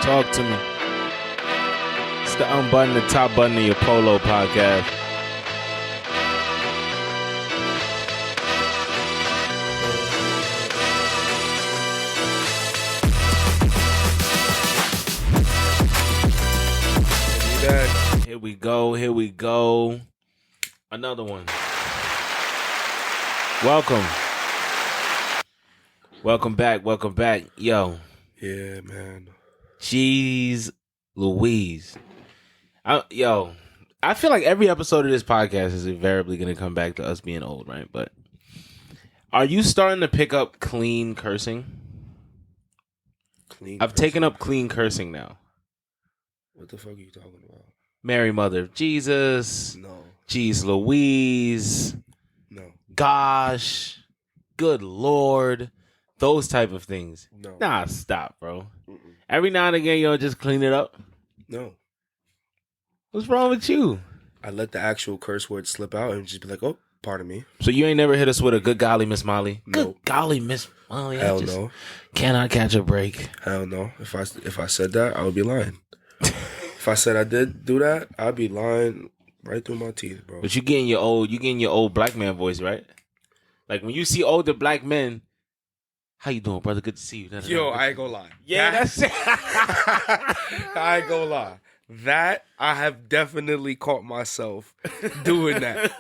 Talk to me. It's the unbutton, the top button of your polo podcast. Here we go. Another one. Welcome back. Yo. Yeah, man. Jeeze, Louise. I feel like every episode of this podcast is invariably going to come back to us being old, right? But are you starting to pick up clean cursing? I've taken up clean cursing now. What the fuck are you talking about? Mary, Mother of Jesus. No. Jeez, Louise. No. Gosh. Good Lord. Those type of things. No. Nah, stop, bro. Mm-mm. Every now and again, you'll just clean it up. No. What's wrong with you? I let the actual curse word slip out and just be like, oh, pardon me. So you ain't never hit us with a good golly, Miss Molly? No. Good golly, Miss Molly. Hell no. Cannot catch a break. Hell no. If I said that, I would be lying. If I said I did do that, I'd be lying right through my teeth, bro. But you getting your old black man voice, right? Like when you see older black men, how you doing, brother? Good to see you. Yo, I ain't gonna lie. Yeah, that's it. I ain't gonna lie. That I have definitely caught myself doing that.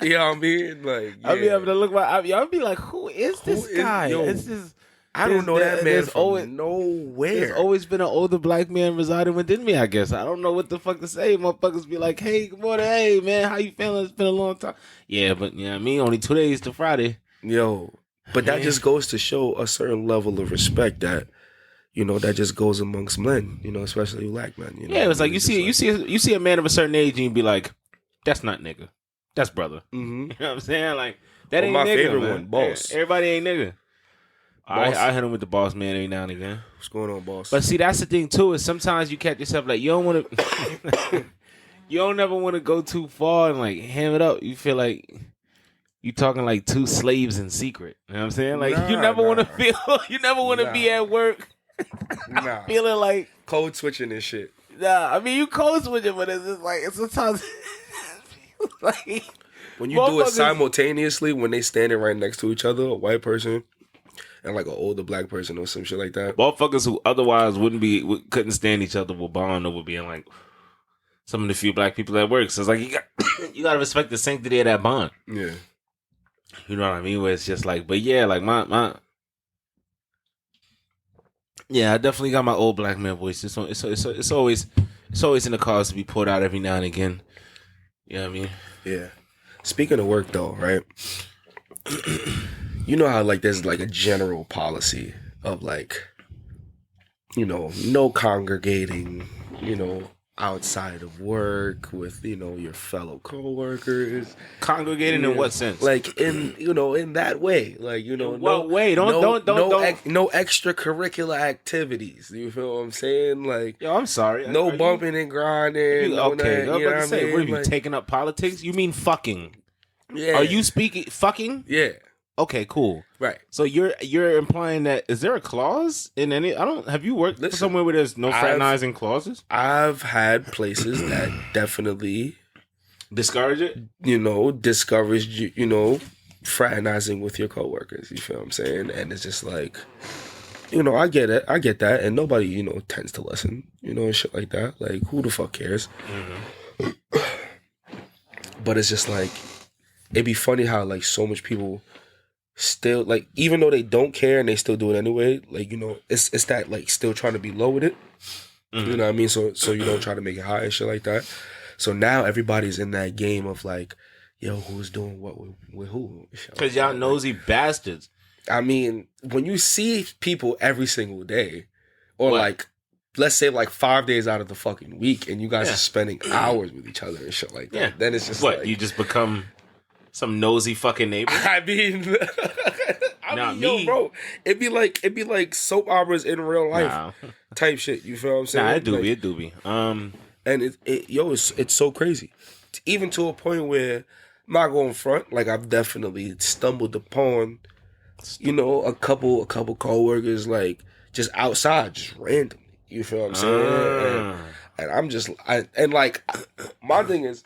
You know what I mean? Like, yeah. I'll be able to look I'll be like, who is this guy? It's just, I don't know that man from always, nowhere. There's always been an older black man residing within me, I guess. I don't know what the fuck to say. Motherfuckers be like, hey, good morning. Hey, man, how you feeling? It's been a long time. Yeah, but you know what I mean? Only 2 days to Friday. Yo, but that just goes to show a certain level of respect that, you know, that just goes amongst men, you know, especially black men. You know? Yeah, it's like you see a man of a certain age and you be like, that's not nigga. That's brother. Mm-hmm. You know what I'm saying? Like, that ain't my nigga, favorite man. one, boss. Everybody ain't nigga. Boss. I hit him with the boss man every now and again. What's going on, boss? But see, that's the thing too, is sometimes you catch yourself like, you don't want to, you don't never want to go too far and like ham it up. You feel like you talking like two slaves in secret. You know what I'm saying? Like you never want to feel, you never want to be at work feeling like code switching and shit. Nah, I mean you code switching, but it's just like it's sometimes like when you do it simultaneously when they standing right next to each other, a white person and like an older black person or some shit like that. Motherfuckers who otherwise couldn't stand each other will bond over being like some of the few black people at work. So it's like you got to respect the sanctity of that bond. Yeah. You know what I mean? Where it's just like, but yeah, like my yeah, I definitely got my old black man voice. It's always in the cards to be pulled out every now and again. You know what I mean? Yeah. Speaking of work though, right? You know how like there's like a general policy of like, you know, no congregating, you know, outside of work with, you know, your fellow coworkers. Congregating in what sense? Like in, you know, in that way. Like, you know, no extracurricular activities. You feel what I'm saying? Like, yo, I'm sorry. No bumping and grinding. Okay, you know what I mean? What are you taking up politics? You mean fucking? Yeah. Are you speaking fucking? Yeah. Okay, cool. Right. So you're implying that is there a clause in any? Have you worked somewhere where there's no fraternizing clauses? I've had places that definitely discourage it. You know, discourage you know, fraternizing with your coworkers. You feel what I'm saying? And it's just like, you know, I get it, I get that, and nobody, you know, tends to listen, you know, and shit like that. Like, who the fuck cares? Mm-hmm. But it's just like, it'd be funny how like so much people still like, even though they don't care and they still do it anyway, like, you know, it's that like still trying to be low with it. Mm-hmm. You know what I mean? So you don't try to make it high and shit like that. So now everybody's in that game of like, yo, who's doing what with who? Because y'all nosy bastards. I mean, when you see people every single day, or like, let's say like 5 days out of the fucking week, and you guys are spending hours with each other and shit like that, then it's just like, you just become some nosy fucking neighbor. I mean, yo, bro, it'd be like soap operas in real life type shit. You feel what I'm saying? Nah, it do be. And it's so crazy, even to a point where I'm not going front. Like, I've definitely stumbled upon, you know, a couple coworkers like just outside, just randomly. You feel what I'm saying? And I'm just, like, my thing is,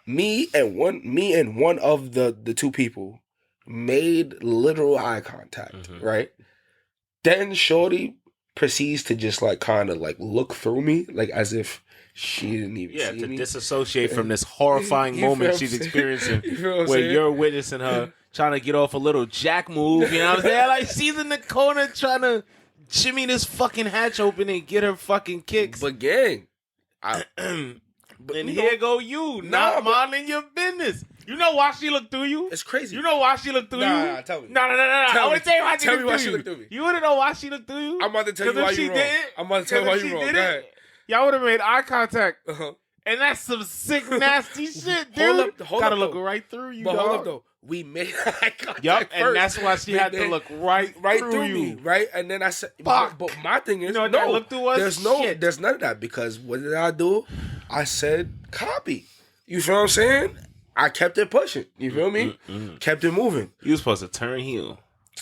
me and one of the two people made literal eye contact, right? Then Shorty proceeds to just like kind of like look through me, like as if she didn't even see to me. disassociate from this horrifying moment she's experiencing, where you're witnessing her trying to get off a little jack move. You know what I'm saying? Like she's in the corner trying to shimmy this fucking hatch open and get her fucking kicks. But gang, and here go you, not minding your business. You know why she looked through you? It's crazy. You know why she looked through you? Nah, tell me. No. I want to tell you why she Tell me why looked she through looked you. through me. You want to know why she looked through you? I'm about to tell you why you wrong. I'm about to tell you why you wrong. Go ahead. Y'all would have made eye contact. And that's some sick, nasty shit, dude. Hold Gotta up, look though. right through you, But dog. hold up, though. We made eye contact Yup, first. and that's why she had to look right through you. me, right? And then I said, Fuck. but my thing is, You know what that look through was? there's none of that, because what did I do? I said copy. You feel what I'm saying? I kept it pushing. You feel me? Kept it moving. You was supposed to turn heel.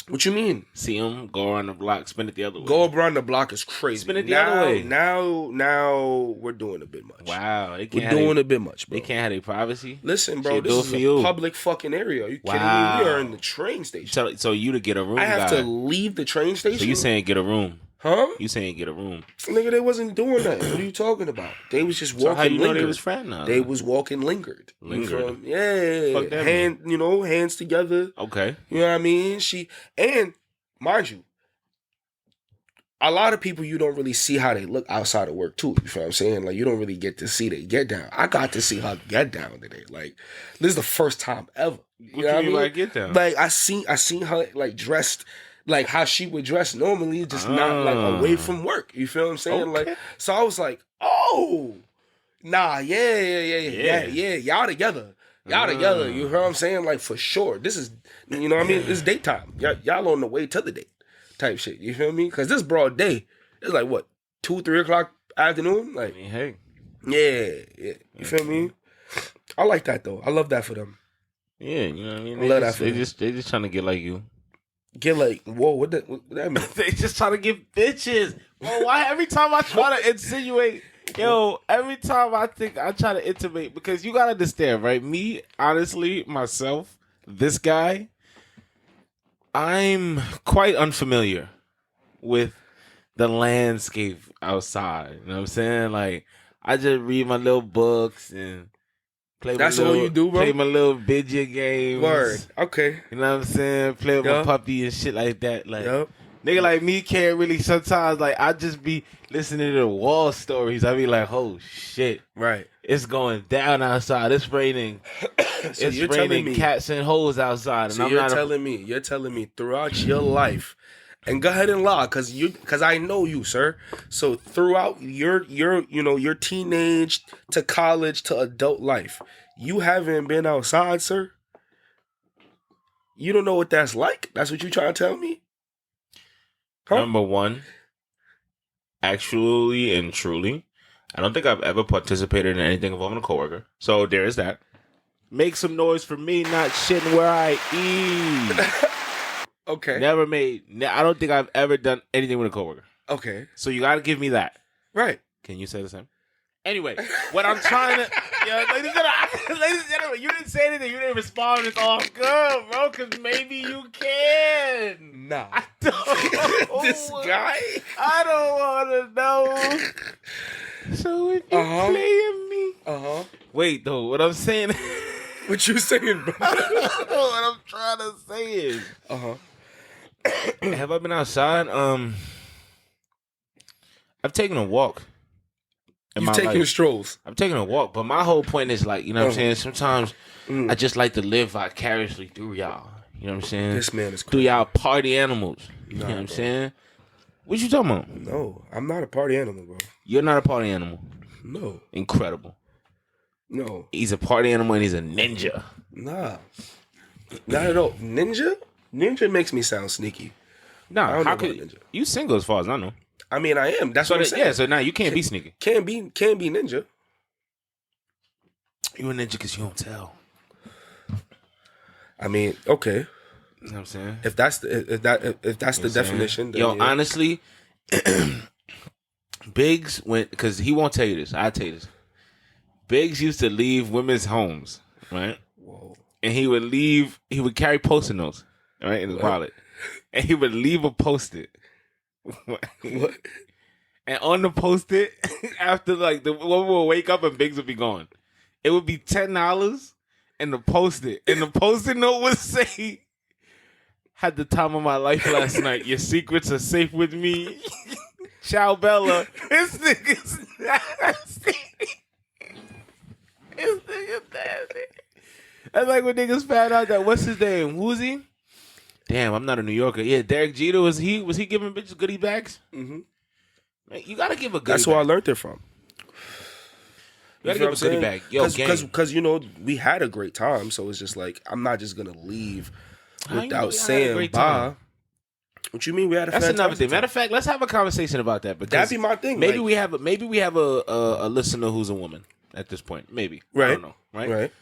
What you mean? See him go around the block, spin it the other way. Go around the block is crazy. Spin it the other way. Now we're doing a bit much. Wow, We're doing a bit much, bro. They can't have their privacy. Listen, bro, Shit, this is a public fucking area. Are you kidding me? We are in the train station. So you to get a room, I have to leave the train station. So you saying get a room? Huh? You saying get a room? Nigga, they wasn't doing that. What are you talking about? They was just walking. So how you know lingered. they was fraternizing? They was walking lingered. Lingered. Yeah. Fuck that Hands together. Okay. You know what I mean? And mind you, a lot of people you don't really see how they look outside of work too. You feel what I'm saying? Like you don't really get to see they get down. I got to see her get down today. Like this is the first time ever. What you mean by get down? Like I seen her like dressed like how she would dress normally, just not like away from work. You feel what I'm saying? Okay. Like so I was like, oh, nah, yeah. Y'all together. Y'all together. You hear what I'm saying? Like for sure. This is, you know what I mean? It's daytime. Y'all on the way to the date type shit. You feel me? Because this broad day, it's like what, 2-3 o'clock afternoon? Like, I mean, hey. Yeah. You feel me? I like that though. I love that for them. Yeah, you know what I mean? I love that for they them. just trying to get like you. Get like, whoa, what that mean? They just trying to get bitches. Well, why every time I try to insinuate, every time I try to intimate, because you gotta understand, right? Me, honestly, myself, this guy, I'm quite unfamiliar with the landscape outside. You know what I'm saying? Like, I just read my little books and play That's my little, all you do, bro? Play my little video games. Word. Okay. You know what I'm saying? Play with my puppy and shit like that. Like, nigga like me can't really, sometimes, like, I just be listening to the wall stories. I be like, oh, shit. Right. It's going down outside. It's raining. So it's you're telling raining me, cats and hoes outside. And so I'm you're not telling me throughout your life, and go ahead and lie, cause I know you, sir. So throughout your teenage to college to adult life, you haven't been outside, sir. You don't know what that's like. That's what you trying to tell me? Huh? Number one, actually and truly, I don't think I've ever participated in anything involving a coworker. So there is that. Make some noise for me not shitting where I eat. Okay. Never made. I don't think I've ever done anything with a coworker. Okay. So you got to give me that. Right. Can you say the same? Anyway, what I'm trying to, ladies and gentlemen, you didn't say anything. You didn't respond. It's all good, bro. Because maybe you can. Nah. I don't. This guy. I don't want to know. So if you playing me, wait though. What I'm saying. What you saying, bro? What I'm trying to say is, have I been outside? I've taken a walk. You've taken strolls. I'm taking a walk, but my whole point is like, you know what I'm saying? Sometimes I just like to live vicariously through y'all. You know what I'm saying? This man is crazy. Through y'all party animals. You know what I'm saying? What you talking about? No, I'm not a party animal, bro. You're not a party animal. No. Incredible. No. He's a party animal and he's a ninja. Nah. Not at all. Ninja? Ninja makes me sound sneaky. Nah, I don't know how about could ninja. you single as far as I know? I mean, I am. That's So what I'm saying. yeah, so now you can't be sneaky. Can be ninja. You a ninja because you don't tell. I mean, okay. You know what I'm saying? If that's the definition, then yo, yeah. honestly, Biggs went, because he won't tell you this. I'll tell you this. Biggs used to leave women's homes, right? Whoa. And he would carry Post-it notes, right, in his wallet. And he would leave a Post-it. What? And on the Post-it, after like the woman would wake up and Biggs would be gone. It would be $10 and the Post-it. And the Post-it note would say, "Had the time of my life last night. Your secrets are safe with me. Ciao, Bella." This nigga's nasty. This nigga's nasty. That's like when niggas found out that, what's his name? Who's he? Damn, I'm not a New Yorker. Yeah, Derek Jeter, was he giving bitches goodie bags? Mm-hmm. Man, you gotta give a goodie That's bag. where I learned it from. You gotta give a goodie bag. Yo, Because, you know, we had a great time. So it's just like, I'm not just going to leave How you know without we had a saying great bye. time? What you mean we had a That's fantastic another thing. time? Matter of fact, let's have a conversation about that. Because That'd be my thing. Maybe like, we have a listener who's a woman at this point. Maybe. Right. I don't know. Right. Right.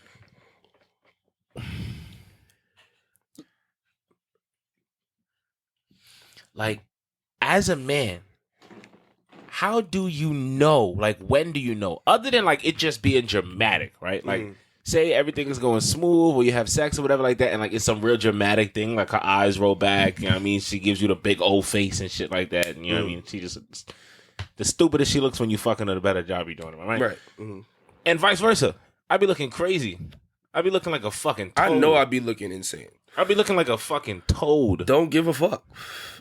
Like, as a man, how do you know? Like, when do you know? Other than like it just being dramatic, right? Like, say everything is going smooth, or you have sex or whatever like that, and like it's some real dramatic thing, like her eyes roll back. You know what I mean? She gives you the big old face and shit like that. And, you know what I mean? She just the stupidest she looks when you fucking her, the better job you're doing. Right? Right. Mm-hmm. And vice versa. I'd be looking crazy. I'd be looking like a fucking toad. I know I'd be looking insane. I'd be looking like a fucking toad. Don't give a fuck.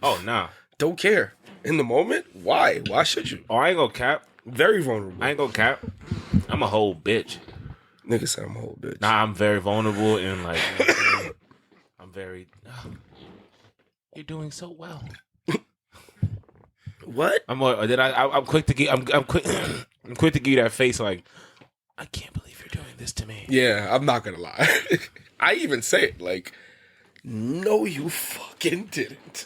Oh, nah. Don't care. In the moment? Why? Why should you? Oh, I ain't gonna cap. Very vulnerable. I ain't gonna cap. I'm a whole bitch. Nigga said I'm a whole bitch. Nah, I'm very vulnerable and like, you know what I'm saying? I'm very. You're doing so well. What? I'm quick to give. I'm quick. I'm quick to give you that face. Like, I can't believe you're doing this to me. Yeah, I'm not gonna lie. I even say it like, no, you fucking didn't.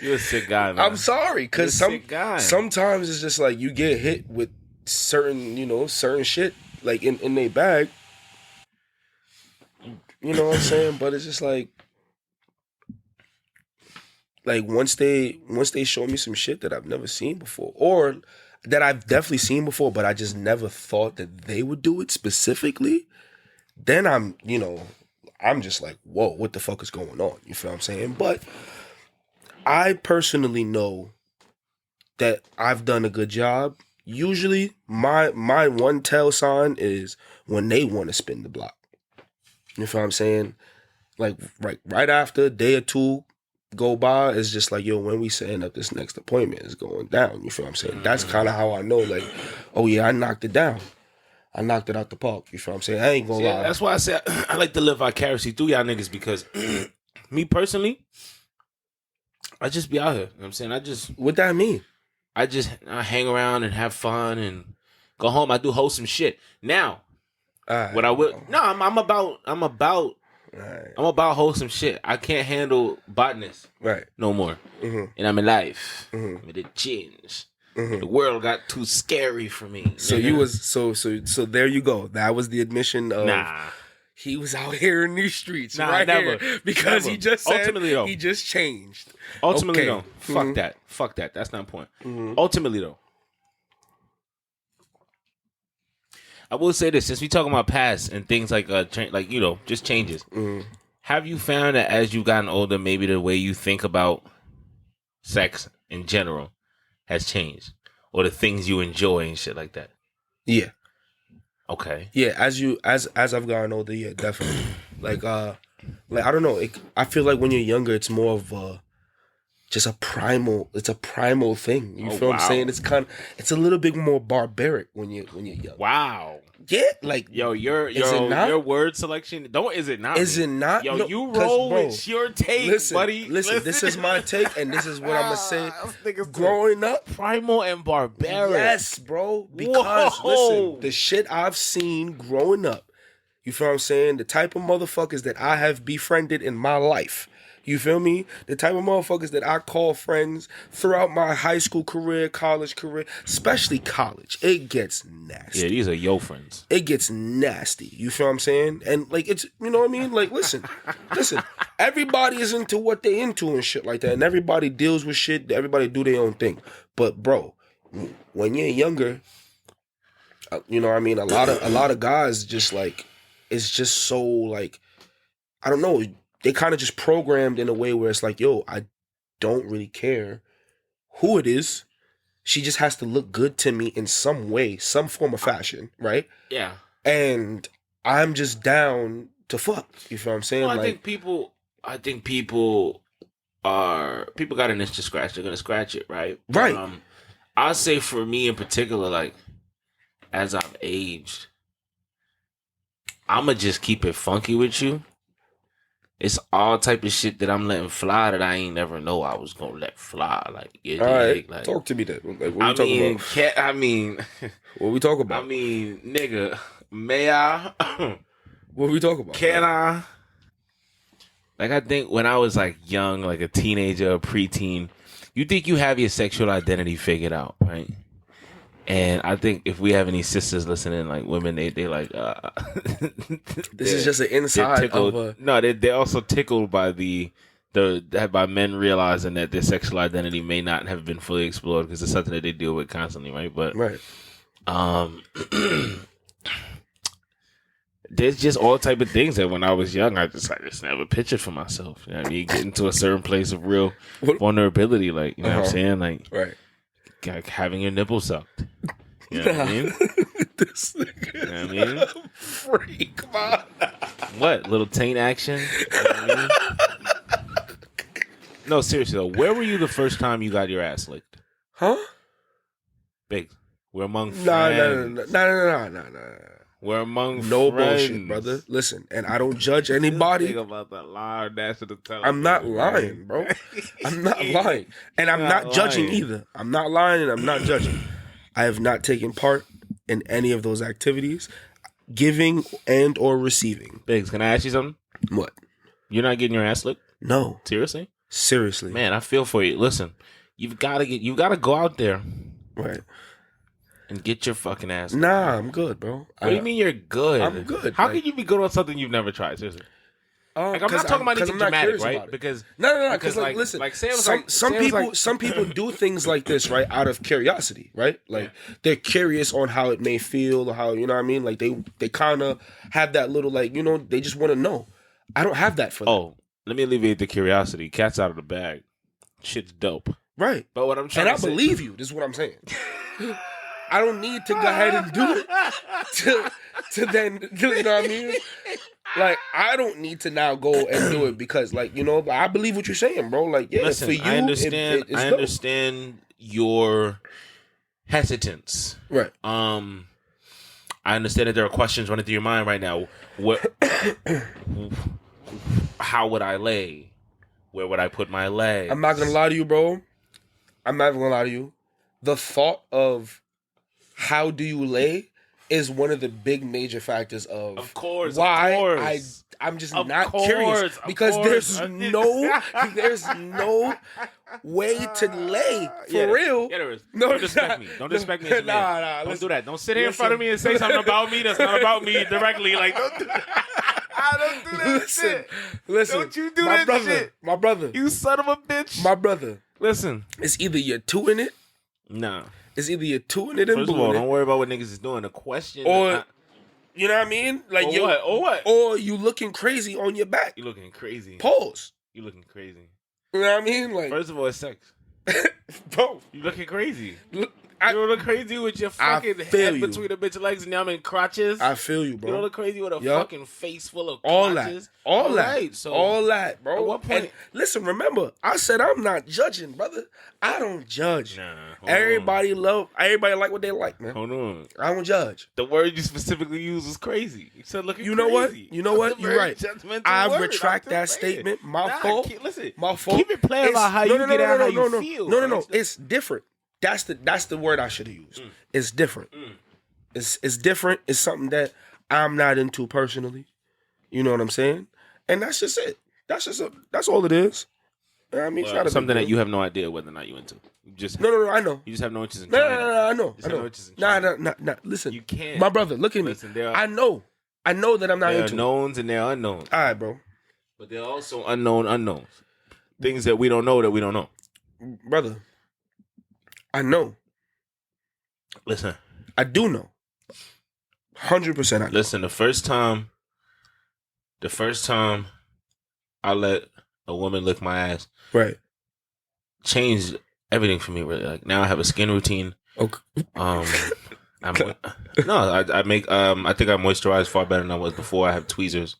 You're a sick guy, man. I'm sorry, because sometimes it's just like you get hit with certain shit like in their bag. You know what I'm saying? But it's just like once they show me some shit that I've never seen before, or that I've definitely seen before, but I just never thought that they would do it specifically, then I'm just like, whoa, what the fuck is going on? You feel what I'm saying? But I personally know that I've done a good job. Usually, my one tell sign is when they want to spin the block. You feel what I'm saying? Like right after a day or two go by, it's just like, yo, when we setting up this next appointment, it's going down. You feel what I'm saying? That's kind of how I know, like, oh yeah, I knocked it down. I knocked it out the park. You feel what I'm saying? I ain't gonna lie. That's why I said I like to live vicariously through y'all niggas, because me personally, I just be out here. You know what I'm saying? What that mean? I hang around and have fun and go home. I do wholesome shit. Now, what I would I'm about wholesome shit. I can't handle botness no more. Mm-hmm. And I'm alive. Mm-hmm. It changed. Mm-hmm. The world got too scary for me. So you was so there you go. That was the admission of he was out here in these streets never. Here because he just said ultimately, though, he just changed. Ultimately though, fuck that. That's not the point. Mm-hmm. Ultimately though, I will say this: since we talking about past and things like just changes. Mm-hmm. Have you found that as you've gotten older, maybe the way you think about sex in general has changed, or the things you enjoy and shit like that? Yeah. Okay. Yeah, as I've gotten older, yeah, definitely. like I don't know. I feel like when you're younger, it's more of just a primal. It's a primal thing. You feel what I'm saying? It's a little bit more barbaric when you're young. Wow. Yeah, like your word selection. Is it not? Is it not? Yo, no, you roll with your take, buddy. Listen, this is my take, and this is what I'm gonna say. Growing up, primal and barbaric. Yes, bro. Because listen, the shit I've seen growing up. You feel what I'm saying? The type of motherfuckers that I have befriended in my life. You feel me? The type of motherfuckers that I call friends throughout my high school career, college career, especially college, it gets nasty. Yeah, these are yo friends. It gets nasty. You feel what I'm saying? And like it's, you know what I mean? Like listen, everybody is into what they into and shit like that, and everybody deals with shit. Everybody do their own thing. But bro, when you're younger, you know what I mean? A lot of guys just like, it's just so like, I don't know. They kind of just programmed in a way where it's like, yo, I don't really care who it is. She just has to look good to me in some way, some form of fashion, right? Yeah. And I'm just down to fuck. You feel what I'm saying? Well, like, I think people got an itch to scratch. They're gonna scratch it, right? Right. I'll say for me in particular, like as I've aged, I'ma just keep it funky with you. It's all type of shit that I'm letting fly that I ain't never know I was gonna let fly. Like, all right, like, talk to me then. Like, what are we talking about? What we talk about? I mean, nigga, may I? What we talk about? Can I? Like, I think when I was like young, like a teenager, a preteen, you think you have your sexual identity figured out, right? And I think if we have any sisters listening, like women, they like this is just an inside of a... No, they're also tickled by by men realizing that their sexual identity may not have been fully explored because it's something that they deal with constantly, right? But right. There's just all type of things that when I was young, I just never pictured for myself. You know what I mean? Getting to a certain place of real vulnerability, like, you know what I'm saying? Like, right. Like having your nipple sucked. You know what I mean? This nigga, you know what I mean? Freak, come on. What? Little taint action? You know what I mean? No, seriously though. Where were you the first time you got your ass licked? Huh? Big. We're among friends. No. We're among no friends. Bullshit, brother. Listen, and I don't judge anybody. About that lie, I'm not lying, bro. I'm not lying. And I'm not judging either. I'm not lying and I'm not judging. I have not taken part in any of those activities, giving and or receiving. Biggs, can I ask you something? What? You're not getting your ass licked? No. Seriously? Seriously. Man, I feel for you. Listen, you gotta go out there. Right. And get your fucking ass. Nah, I'm good, bro. What do you mean you're good? I'm good. How can you be good on something you've never tried? Seriously. Like, I'm not talking about anything dramatic, right? Because no. Because like, listen, like, some people do things like this, right, out of curiosity, right? Like they're curious on how it may feel, or how, you know what I mean. Like they kind of have that little, like, you know, they just want to know. I don't have that for them. Oh, let me alleviate the curiosity. Cat's out of the bag. Shit's dope, right? But what I'm trying to say, and I believe you. This is what I'm saying. I don't need to go ahead and do it to then, you know what I mean? Like, I don't need to now go and do it because, like, you know, I believe what you're saying, bro. Like, yeah, listen, for you, I understand your hesitance. Right. I understand that there are questions running through your mind right now. What? How would I lay? Where would I put my legs? I'm not gonna lie to you, bro. I'm not even gonna lie to you. The thought of how do you lay is one of the big major factors of course, why I'm just not curious because there's no way to lay for real. Yeah, there is. No, don't disrespect me. Don't disrespect me. Nah, don't do that. Don't sit here in front of me and say something about me that's not about me directly. Like, don't do that. I don't do that shit. Listen, don't you do that shit. My brother. You son of a bitch. My brother. Listen. It's either you're two in it. Nah. It's either you're two in it and First of all, don't worry about what niggas is doing. The question, or you know what I mean, like or you looking crazy on your back. You looking crazy. Pause. You looking crazy. You know what I mean? Like, first of all, it's sex. Bro, you looking crazy. You don't look crazy with your fucking head between the bitch legs and them in crotches. I feel you, bro. You don't look crazy with a fucking face full of all crotches. All that, bro. At what point? And listen, remember, I said I'm not judging, brother. I don't judge. Nah, everybody like what they like, man. Hold on. I don't judge. The word you specifically used was crazy. You said looking You know crazy. what? You know what? You're right. I retract that statement. My fault. Listen, my fault. Keep it playing about how you get out, how you feel. No. It's different. That's the word I should have used. It's different. It's different. It's something that I'm not into personally. You know what I'm saying? And that's just it. That's all it is. I mean, it's not a something big that you have no idea whether or not you into. You just No, I know. You just have no interest in No, trying it. I know. You just have no interest in Nah, trying it. nah. Listen, You can't. my brother, look at me. Listen, there are, I know that I'm not there are into it. knowns and there are unknowns. All right, bro. But there are also unknown unknowns. Things that we don't know. Brother, I know. Listen. I do know. 100% I know. Listen, the first time I let a woman lick my ass, Right. changed everything for me. Really, like now I have a skin routine. Okay. I think I moisturize far better than I was before. I have tweezers.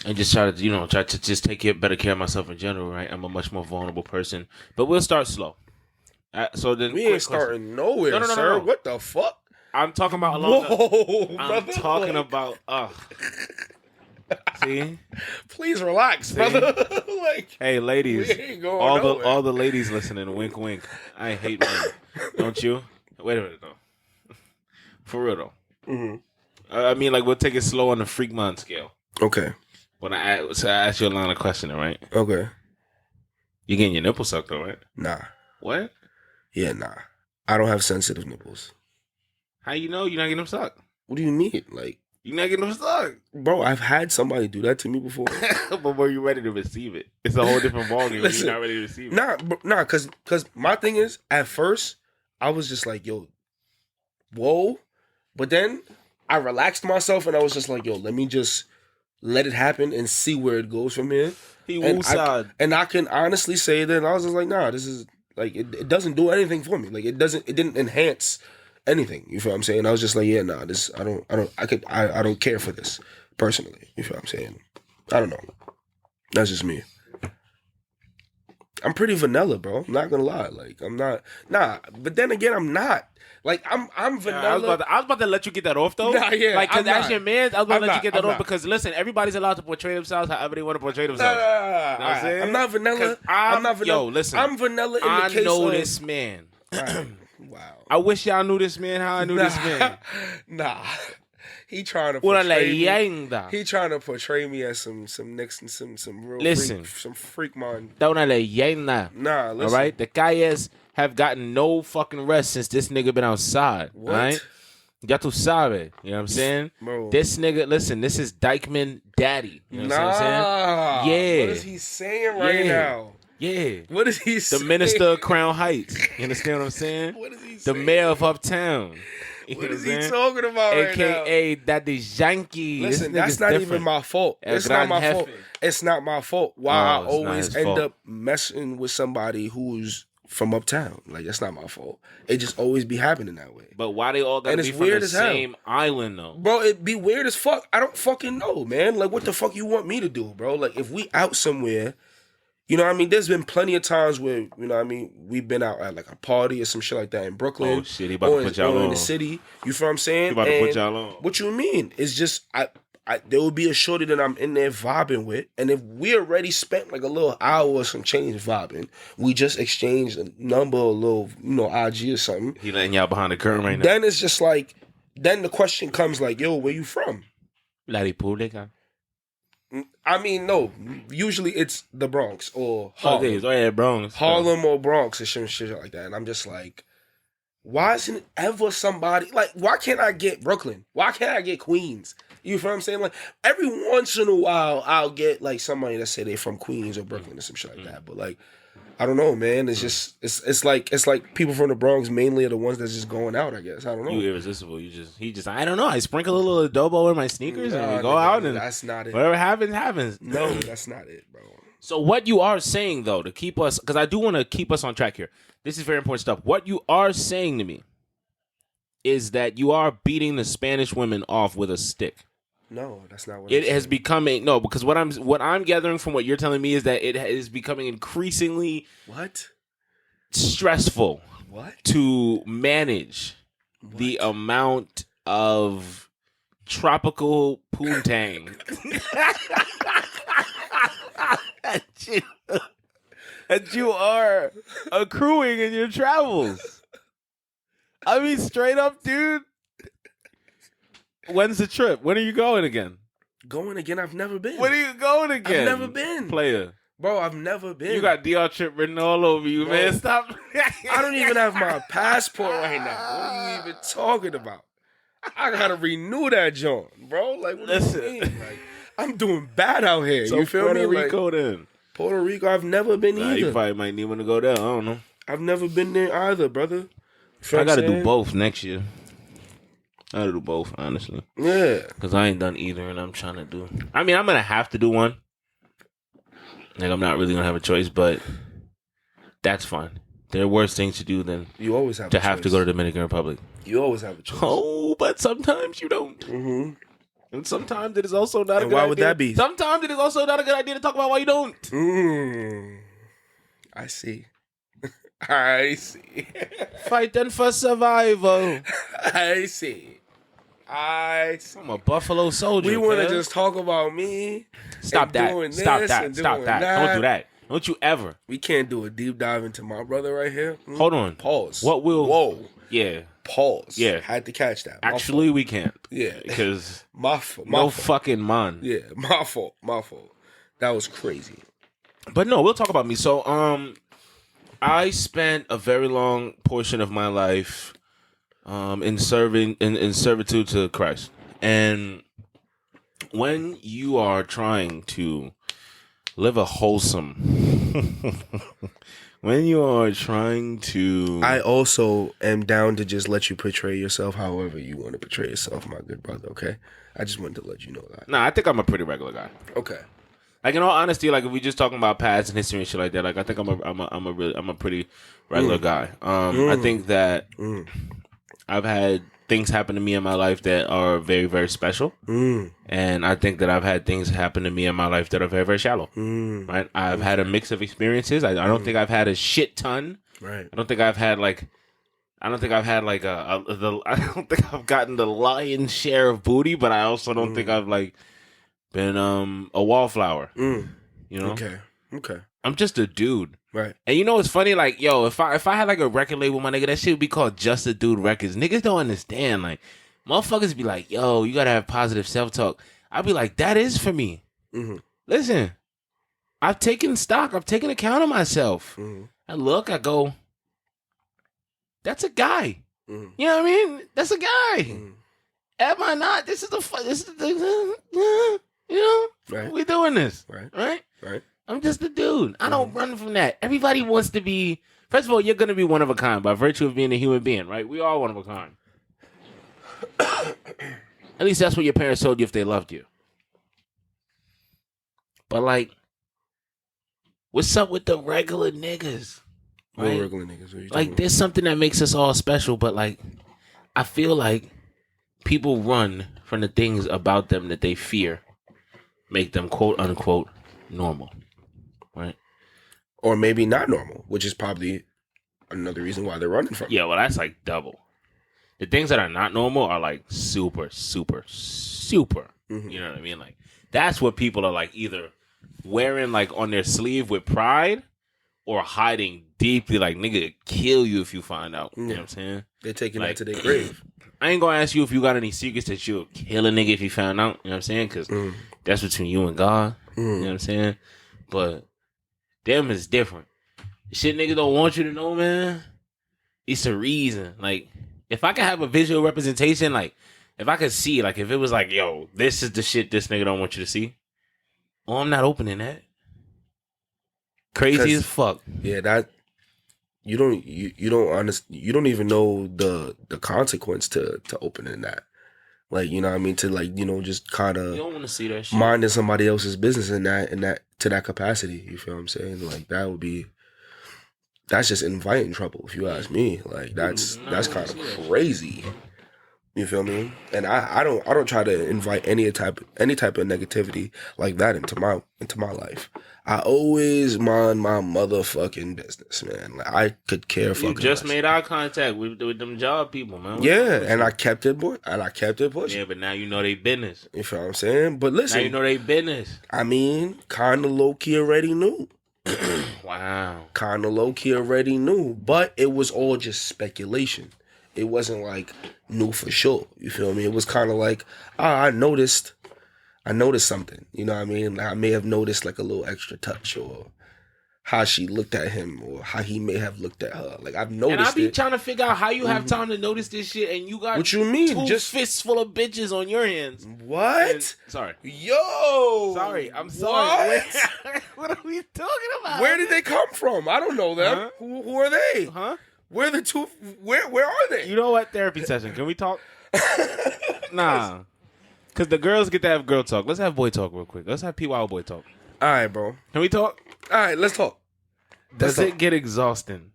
And just try to just take better care of myself in general. Right, I'm a much more vulnerable person. But we'll start slow. So then We ain't starting nowhere, No. sir. What the fuck? I'm talking about I'm talking about. See, please relax, brother. Like, hey, ladies, we ain't going nowhere. all the ladies listening, wink, wink. I hate men, don't you? Wait a minute, though. For real though. Mm-hmm. I mean, like we'll take it slow on the freakman scale. Okay. When I ask you a line of questioning, right? Okay. You getting your nipple sucked though, right? Nah. What? Yeah, nah. I don't have sensitive nipples. How you know you're not getting them sucked? What do you mean? Like, you're not getting them sucked, bro. I've had somebody do that to me before. but were you ready to receive it? It's a whole different ballgame. When you're not ready to receive it. Nah. Cause my thing is, at first, I was just like, yo, whoa. But then I relaxed myself and I was just like, yo, let me just let it happen and see where it goes from here. And I can honestly say that I was just like, nah, this is like it doesn't do anything for me. Like it didn't enhance anything. You feel what I'm saying? I was just like, yeah, nah, this I don't care for this personally. You feel what I'm saying? I don't know. That's just me. I'm pretty vanilla, bro. I'm not gonna lie. Like I'm not. Nah, but then again, I'm not. Like I'm vanilla. I was about to let you get that off though. Nah, yeah, like because that's not. your man. I was about to let you get that I'm off because listen, everybody's allowed to portray themselves however they want to portray themselves. Nah. You know what I'm saying? I'm not vanilla. I'm not vanilla. Yo, listen. I'm vanilla in the I case know of this man. Wow. I wish y'all knew this man. How I knew this man. Nah. He trying to Una portray me. leyenda. He trying to portray me as some Nixon, some real listen, freak man. Una leyenda. Nah, listen. All right, the calles have gotten no fucking rest since this nigga been outside. What? All right, ya tu sabe. You know what I'm saying? Bro. This nigga, listen, this is Dykeman Daddy. You know what I'm saying? Yeah. What is he saying right now? Yeah. What is he saying? The minister of Crown Heights. You understand what I'm saying? What is he the saying? mayor of Uptown. What is he talking about right now? AKA Daddy Yankee. Listen, that's not even my fault. It's not my fault. It's not my fault why I always end up messing with somebody who's from Uptown. Like, that's not my fault. It just always be happening that way. But why they all gotta be from the same island, though? Bro, it be weird as fuck. I don't fucking know, man. Like, what the fuck you want me to do, bro? Like, if we out somewhere... You know what I mean? There's been plenty of times where, you know what I mean, we've been out at like a party or some shit like that in Brooklyn. Oh shit, he about to put y'all on. In the city. You feel what I'm saying? He about to put y'all on. What you mean? It's just, there will be a shorty that I'm in there vibing with. And if we already spent like a little hour or some change vibing, we just exchanged a number, a little, IG or something. He letting y'all behind the curtain right now. Then it's just like, then the question comes like, yo, where you from? La República. I mean, no. Usually it's the Bronx or Harlem. Bronx. Harlem or Bronx or some shit like that. And I'm just like, why isn't it ever somebody... Like, why can't I get Brooklyn? Why can't I get Queens? You feel what I'm saying? Like, every once in a while, I'll get, like, somebody that say they from Queens or Brooklyn or some shit like that. But, like, I don't know, man. It's just... It's like people from the Bronx mainly are the ones that's just going out, I guess. I don't know. You irresistible. He just... I don't know. I sprinkle a little adobo in my sneakers and we go out and... That's not it. Whatever happens, happens. No, that's not it, bro. So what you are saying, though, to keep us... Because I do want to keep us on track here. This is very important stuff. What you are saying to me is that you are beating the Spanish women off with a stick. No, that's not what it has become because what I'm gathering from what you're telling me is that it is becoming increasingly stressful to manage the amount of tropical poontang that you are accruing in your travels. I mean, straight up, dude. When's the trip? When are you going again? Going again? I've never been. Where are you going again? I've never been. Player. Bro, I've never been. You got DR trip written all over you, Bro, man. Stop. I don't even have my passport right now. What are you even talking about? I gotta renew that joint, bro. Like, what Listen. do you mean? Like, I'm doing bad out here. So you feel Puerto me? Rico, like, then. Puerto Rico, I've never been Nah, either. you probably might need one to go there. I don't know. I've never been there either, brother. I gotta do both next year. I gotta do both, honestly. Yeah. Because I ain't done either, and I'm trying to do. I mean, I'm gonna have to do one. Like, I'm not really gonna have a choice, but that's fun. There are worse things to do than You always have to have to go to Dominican Republic. You always have a choice. Oh, but sometimes you don't. Mm-hmm. And sometimes it is also not a And good why idea. would that be? Sometimes it is also not a good idea to talk about why you don't. I see. I see. Fighting for survival. I see. I'm a Buffalo Soldier. We want to man. just talk about me. Stop and that. doing Stop this that. and Stop doing that. Don't do that. Don't you ever. We can't do a deep dive into my brother right here. Hold on. Pause. What will? Whoa. Yeah. Pause. Yeah. Had to catch that. My Actually, we can't. Yeah. Because My fault. no fucking man. Yeah. My fault. My fault. That was crazy. But no, we'll talk about me. So, I spent a very long portion of my life, in servitude to Christ, and when you are trying to live a wholesome, when you are trying to, I also am down to just let you portray yourself however you want to portray yourself, my good brother. Okay, I just wanted to let you know that. Nah, I think I'm a pretty regular guy. Okay. Like, in all honesty, like, if we just talking about past and history and shit like that, like, I think I'm a pretty regular guy. I think that I've had things happen to me in my life that are very, very special. And I think that I've had things happen to me in my life that are very, very shallow. Right? I've had a mix of experiences. I don't think I've had a shit ton. Right. I don't think I've had like I don't think I've gotten the lion's share of booty, but I also don't think I've like been a wallflower. You know? Okay. I'm just a dude. Right. And you know what's funny? Like, yo, if I had like a record label, my nigga, that shit would be called Just a Dude Records. Niggas don't understand. Like, motherfuckers be like, yo, you gotta have positive self-talk. I'd be like, that is for me. Listen, I've taken stock. I've taken account of myself. I look, I go, that's a guy. You know what I mean? That's a guy. Am I not? This is the you know? Right. We doing this. Right. Right? I'm just a dude. I don't run from that. Everybody wants to be. First of all, you're gonna be one of a kind by virtue of being a human being, right? We are one of a kind. At least that's what your parents told you if they loved you. But like, what's up with the regular niggas? Right? No regular niggas. What you Like, talking there's something that makes us all special, but like, I feel like people run from the things about them that they fear make them quote unquote normal. Right? Or maybe not normal, which is probably another reason why they're running from it. Yeah, well, that's like double. The things that are not normal are like super, super, super. You know what I mean? Like, that's what people are like either wearing like on their sleeve with pride or hiding deeply, like, nigga, kill you if you find out. You know what I'm saying? They're taking Like, that to their grave. I ain't gonna ask you if you got any secrets that you'll kill a nigga if you found out. You know what I'm saying? Because that's between you and God. You know what I'm saying? But them is different. The shit niggas don't want you to know, man. It's a reason. Like, if I could have a visual representation, like, if I could see, like, if it was like, yo, this is the shit this nigga don't want you to see. Oh, I'm not opening that. Crazy as fuck. Yeah, that you don't even know the consequence to opening that. Like, you know what I mean? To like, you know, just kind You of don't want to see that shit. minding somebody else's business in that to that capacity. You feel what I'm saying? Like, that's just inviting trouble, if you ask me. Like, that's kind of crazy. You feel me? And I don't try to invite any type of negativity like that into my life. I always mind my motherfucking business, man. Like, I could care fucking You just less. made eye contact with them job people, man. Yeah, and I kept it pushing. Yeah, but now you know they business. You feel what I'm saying? But Now listen, you know they business. I mean, kind of low key already knew. Wow. Kind of low key already knew, but it was all just speculation. It wasn't like knew for sure. You feel me? It was kind of like, I noticed I noticed something. You know what I mean? Like, I may have noticed like a little extra touch or how she looked at him or how he may have looked at her. Like I've noticed And I be it. trying to figure out how you have time to notice this shit, and you got What you mean? two Just fists full of bitches on your hands. what? And, sorry. Yo. Sorry. I'm sorry. What? What are we talking about? Where did they come from? I don't know them. Huh? Who are they? Huh? Where are the two? Where are they? You know what? Therapy session. Can we talk? Nah. Because the girls get to have girl talk. Let's have boy talk real quick. Let's have PYO boy talk. All right, bro. Can we talk? All right, let's talk. Does it get exhausting?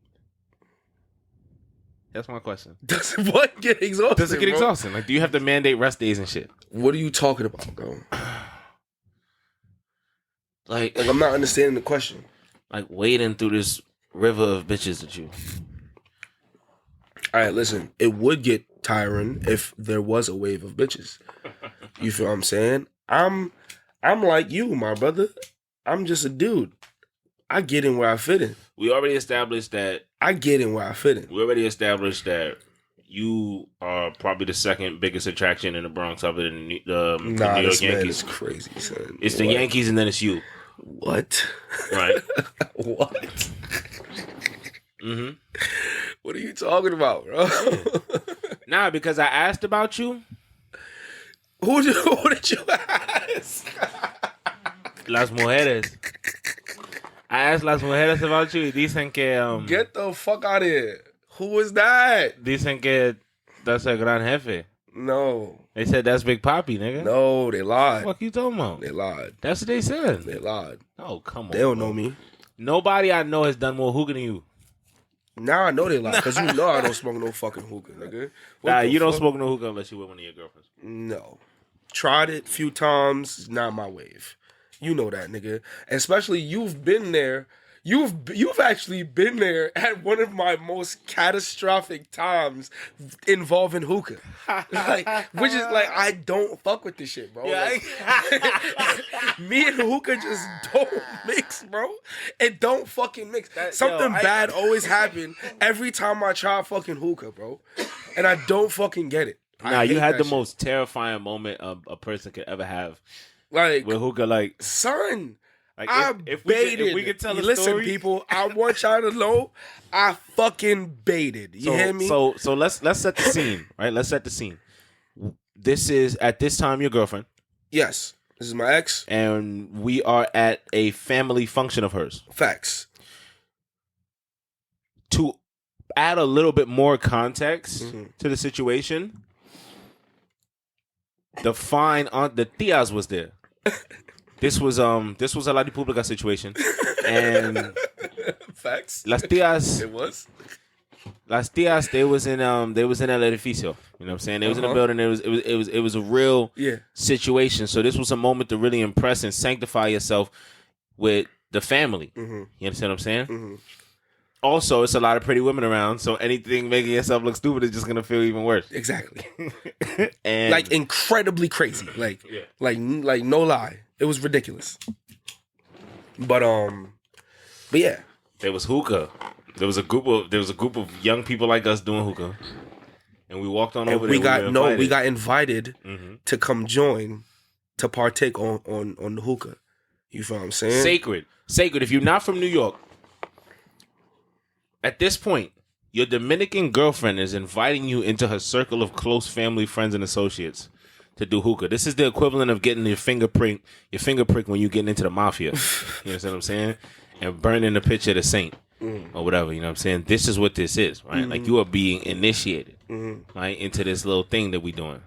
That's my question. Does what get exhausting? Does it get bro? exhausting? Like, do you have to mandate rest days and shit? What are you talking about, bro? Like I'm not understanding the question. Like wading through this river of bitches with you. All right, listen. It would get tiring if there was a wave of bitches. You feel what I'm saying? I'm like you, my brother. I'm just a dude. I get in where I fit in. We already established that. I get in where I fit in. We already established that you are probably the second biggest attraction in the Bronx other than the New York this man Yankees. is crazy, son. It's the Yankees and then it's you. What? Right. What? Mm-hmm. What are you talking about, bro? Nah, because I asked about you. Who did you ask? Las mujeres. I asked las mujeres about you y dicen que Get the fuck out of here. Who was that? dicen que that's a gran jefe. No. They said that's Big Papi, nigga. No, they lied. What the fuck you talking about? They lied. That's what they said. They lied. Oh, come on. They don't bro. know me. Nobody I know has done more hookah than you. Now I know they lied because you know I don't smoke no fucking hookah, nigga. What Nah, the you don't fuck? smoke no hookah unless you with one of your girlfriends. No. Tried it a few times. It's not my wave. You know that, nigga. Especially you've been there. You've actually been there at one of my most catastrophic times involving hookah. Which is like I don't fuck with this shit, bro. Yeah, Like, me and hookah just don't mix, bro. It don't fucking mix. Something bad always happen every time I try fucking hookah, bro. And I don't fucking get it. Nah, you had the most terrifying moment a person could ever have like with hookah. Like, son. like I baited. if we could tell a Listen, story, people, I want y'all to know I fucking baited. You hear me? So let's set the scene, right? Let's set the scene. This is at this time your girlfriend, Yes. This is my ex. and we are at a family function of hers. Facts. To add a little bit more context to the situation, the fine aunt, the tias was there. This was a La República situation, and Facts. las tias, It was. they was in el edificio. You know what I'm saying? They was in the building. It was a real situation. So this was a moment to really impress and sanctify yourself with the family. You understand what I'm saying? Also, it's a lot of pretty women around, so anything making yourself look stupid is just gonna feel even worse. Exactly. And Like incredibly crazy. Like no lie. It was ridiculous. But yeah. there was hookah. There was a group of young people like us doing hookah, and we walked on over there. We got invited to come join to partake on the hookah. You feel what I'm saying? Sacred. If you're not from New York, at this point, your Dominican girlfriend is inviting you into her circle of close family, friends, and associates to do hookah. This is the equivalent of getting your finger prick when you getting into the mafia. You understand what I'm saying? And burning the picture of the saint or whatever. You know what I'm saying? This is what this is, right? Like you are being initiated, right, into this little thing that we doing.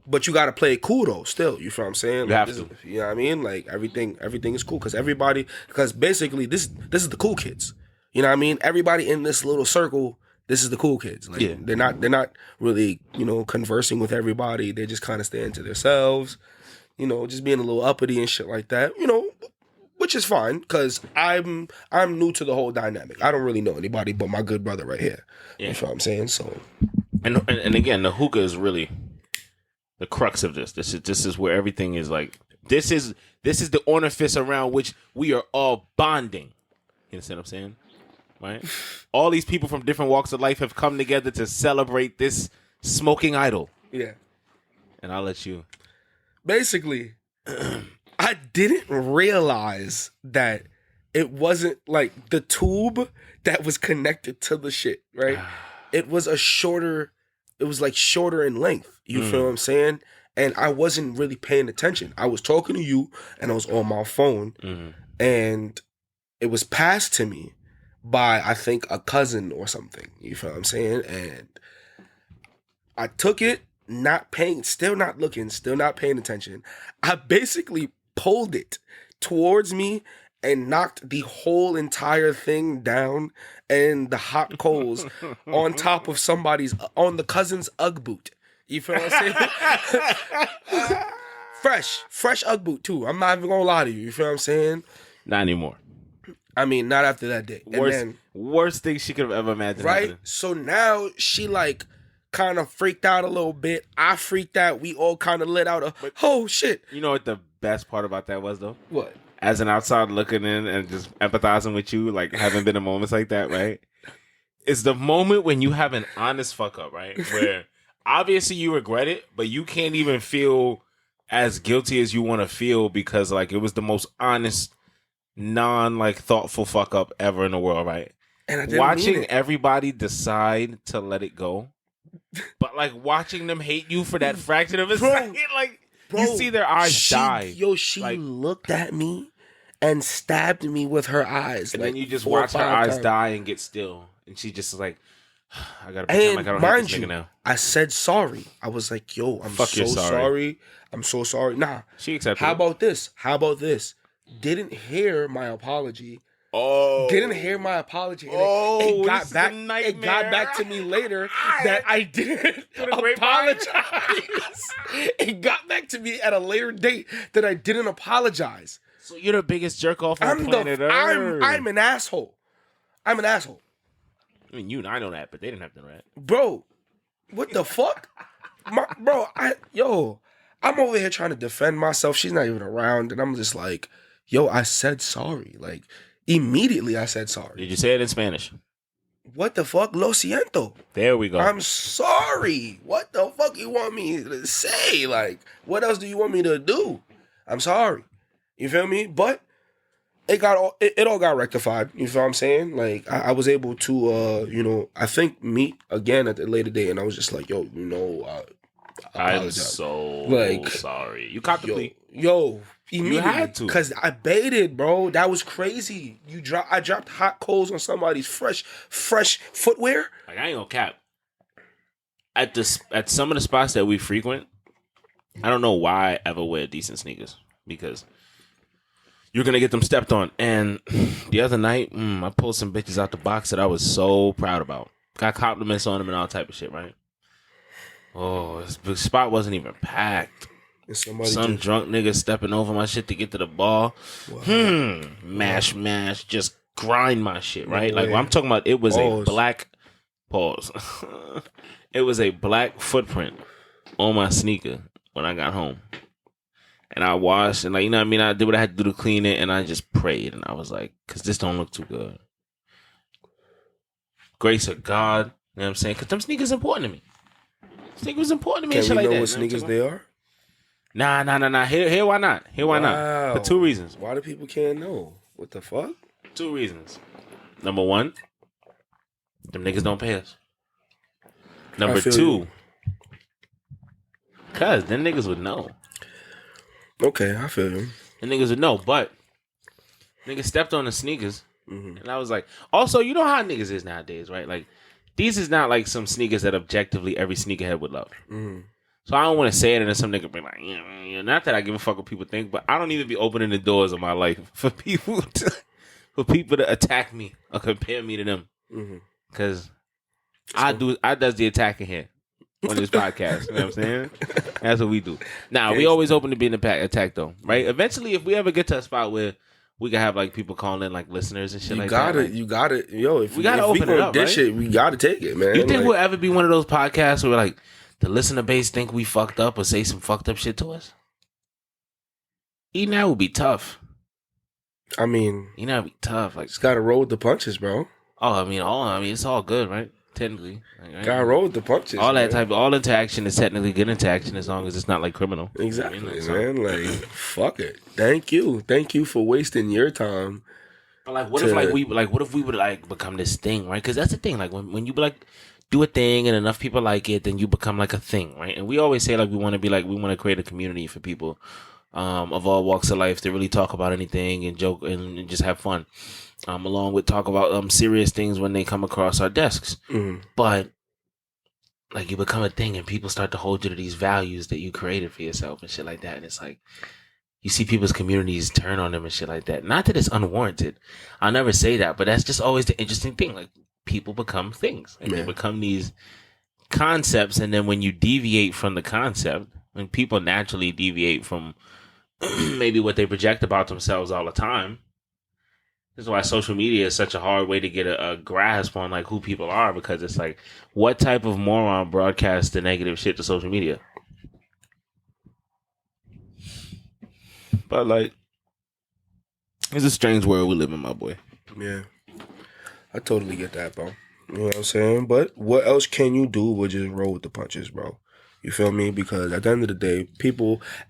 But you gotta play it cool though. Still, you feel what I'm saying? You have to. You know what I mean? Like everything is cool because basically this is the cool kids. You know what I mean? Everybody in this little circle, this is the cool kids. Like they're not really, conversing with everybody. They just kind of staying to themselves, just being a little uppity and shit like that. Which is fine because I'm new to the whole dynamic. I don't really know anybody but my good brother right here. Yeah. You feel what I'm saying? So and again, the hookah is really the crux of this. This is where everything is like. This is the orifice around which we are all bonding. You understand what I'm saying? Right? All these people from different walks of life have come together to celebrate this smoking idol. yeah. And I'll let you. basically, I didn't realize that it wasn't like the tube that was connected to the shit, right? It was shorter in length. You feel what I'm saying? And I wasn't really paying attention. I was talking to you and I was on my phone and it was passed to me by, I think, a cousin or something. You feel what I'm saying? And I took it, still not looking, still not paying attention. I basically pulled it towards me and knocked the whole entire thing down and the hot coals on top of on the cousin's Ugg boot. You feel what I'm saying? fresh Ugg boot too. I'm not even gonna lie to you. You feel what I'm saying? Not anymore. I mean, not after that day. Worst thing she could have ever imagined. Right? Happening. So now she like kind of freaked out a little bit. I freaked out. We all kind of let out oh shit. You know what the best part about that was though? What? As an outsider looking in and just empathizing with you, like having been in moments like that, right? It's the moment when you have an honest fuck up, right? Where obviously you regret it, but you can't even feel as guilty as you want to feel because like it was the most honest, thoughtful fuck up ever in the world, right? And I didn't watching everybody decide to let it go, but like watching them hate you for that fraction of a second, like you see their eyes die. She like, looked at me and stabbed me with her eyes. And like then you just watch her eyes die and get still. And she just like, I gotta pretend like I don't hate this nigga now. I said sorry. I was like, yo, I'm so sorry. I'm so sorry. Nah. She accepted How about this? Didn't hear my apology. Oh. Didn't hear my apology. And it got back. It got back to me later that I didn't apologize. It got back to me at a later date that I didn't apologize. So you're the biggest jerk off on planet Earth. I'm an asshole. I'm an asshole. I mean, you and I know that, but they didn't have to know that. Bro, what the fuck? I'm over here trying to defend myself. She's not even around. And I'm just like, yo, I said sorry. Like, immediately I said sorry. Did you say it in Spanish? What the fuck? Lo siento. There we go. I'm sorry. What the fuck you want me to say? Like, what else do you want me to do? I'm sorry. You feel me? But it all got rectified. You feel what I'm saying? Like, I was able to, I think meet again at the later date, and I was just like, yo, I'm so sorry. You caught the plea. Yo, immediately. You had to. Because I baited, bro. That was crazy. I dropped hot coals on somebody's fresh footwear. Like, I ain't gonna cap. At some of the spots that we frequent, I don't know why I ever wear decent sneakers. Because you're going to get them stepped on. And the other night, I pulled some bitches out the box that I was so proud about. Got compliments on them and all type of shit, right? Oh, the spot wasn't even packed. Some drunk nigga stepping over my shit to get to the ball. Mash, just grind my shit, right? Like, I'm talking about, it was a black, pause. It was a black footprint on my sneaker when I got home. And I washed, and like, you know what I mean? I did what I had to do to clean it, and I just prayed. And I was like, because this don't look too good. Grace of God, you know what I'm saying? Because them sneakers important to me. Sneakers important to me. Can and shit we know like what that, sneakers they are? Nah. Here, why not? For 2 reasons. Why do people can't know? What the fuck? 2 reasons. Number 1, them niggas don't pay us. Number 2, because them niggas would know. Okay, I feel you. And niggas would know, but niggas stepped on the sneakers, and I was like, also, you know how niggas is nowadays, right? Like, these is not like some sneakers that objectively every sneakerhead would love. So I don't want to say it, and then some nigga be like, not that I give a fuck what people think, but I don't even be opening the doors of my life for people to attack me or compare me to them, because I does the attacking here on this podcast. You know what I'm saying? That's what we do. Now, we always open to being attacked, though, right? Eventually, if we ever get to a spot where we can have like people calling in like listeners and shit that. You got it. Yo, if we gotta open it up, right? Shit, we gotta take it, man. You think we'll ever be one of those podcasts where like the listener base think we fucked up or say some fucked up shit to us? Even that would be tough. I mean, it'd be tough. Like, just gotta roll with the punches, bro. I mean, it's all good, right? technically. Like, right? Gotta roll with the punches. All that man. all interaction is technically good interaction as long as it's not like criminal. Exactly, You know what I mean? man. Like, fuck it. Thank you for wasting your time. But like, what if we would like become this thing, right? Because that's the thing. Like when you like do a thing and enough people like it, then you become like a thing, right? And we always say like we want to create a community for people of all walks of life to really talk about anything and joke and just have fun. Along with talk about serious things when they come across our desks. Mm. But like you become a thing and people start to hold you to these values that you created for yourself and shit like that. And it's like you see people's communities turn on them and shit like that. Not that it's unwarranted. I'll never say that, but that's just always the interesting thing. Like people become things and they become these concepts. And then when you deviate from the concept, when people naturally deviate from maybe what they project about themselves all the time, this is why social media is such a hard way to get a grasp on like who people are, because it's like, what type of moron broadcasts the negative shit to social media? But like, it's a strange world we live in, my boy. Yeah, I totally get that, bro. You know what I'm saying? But what else can you do but just roll with the punches, bro? You feel me? Because at the end of the day,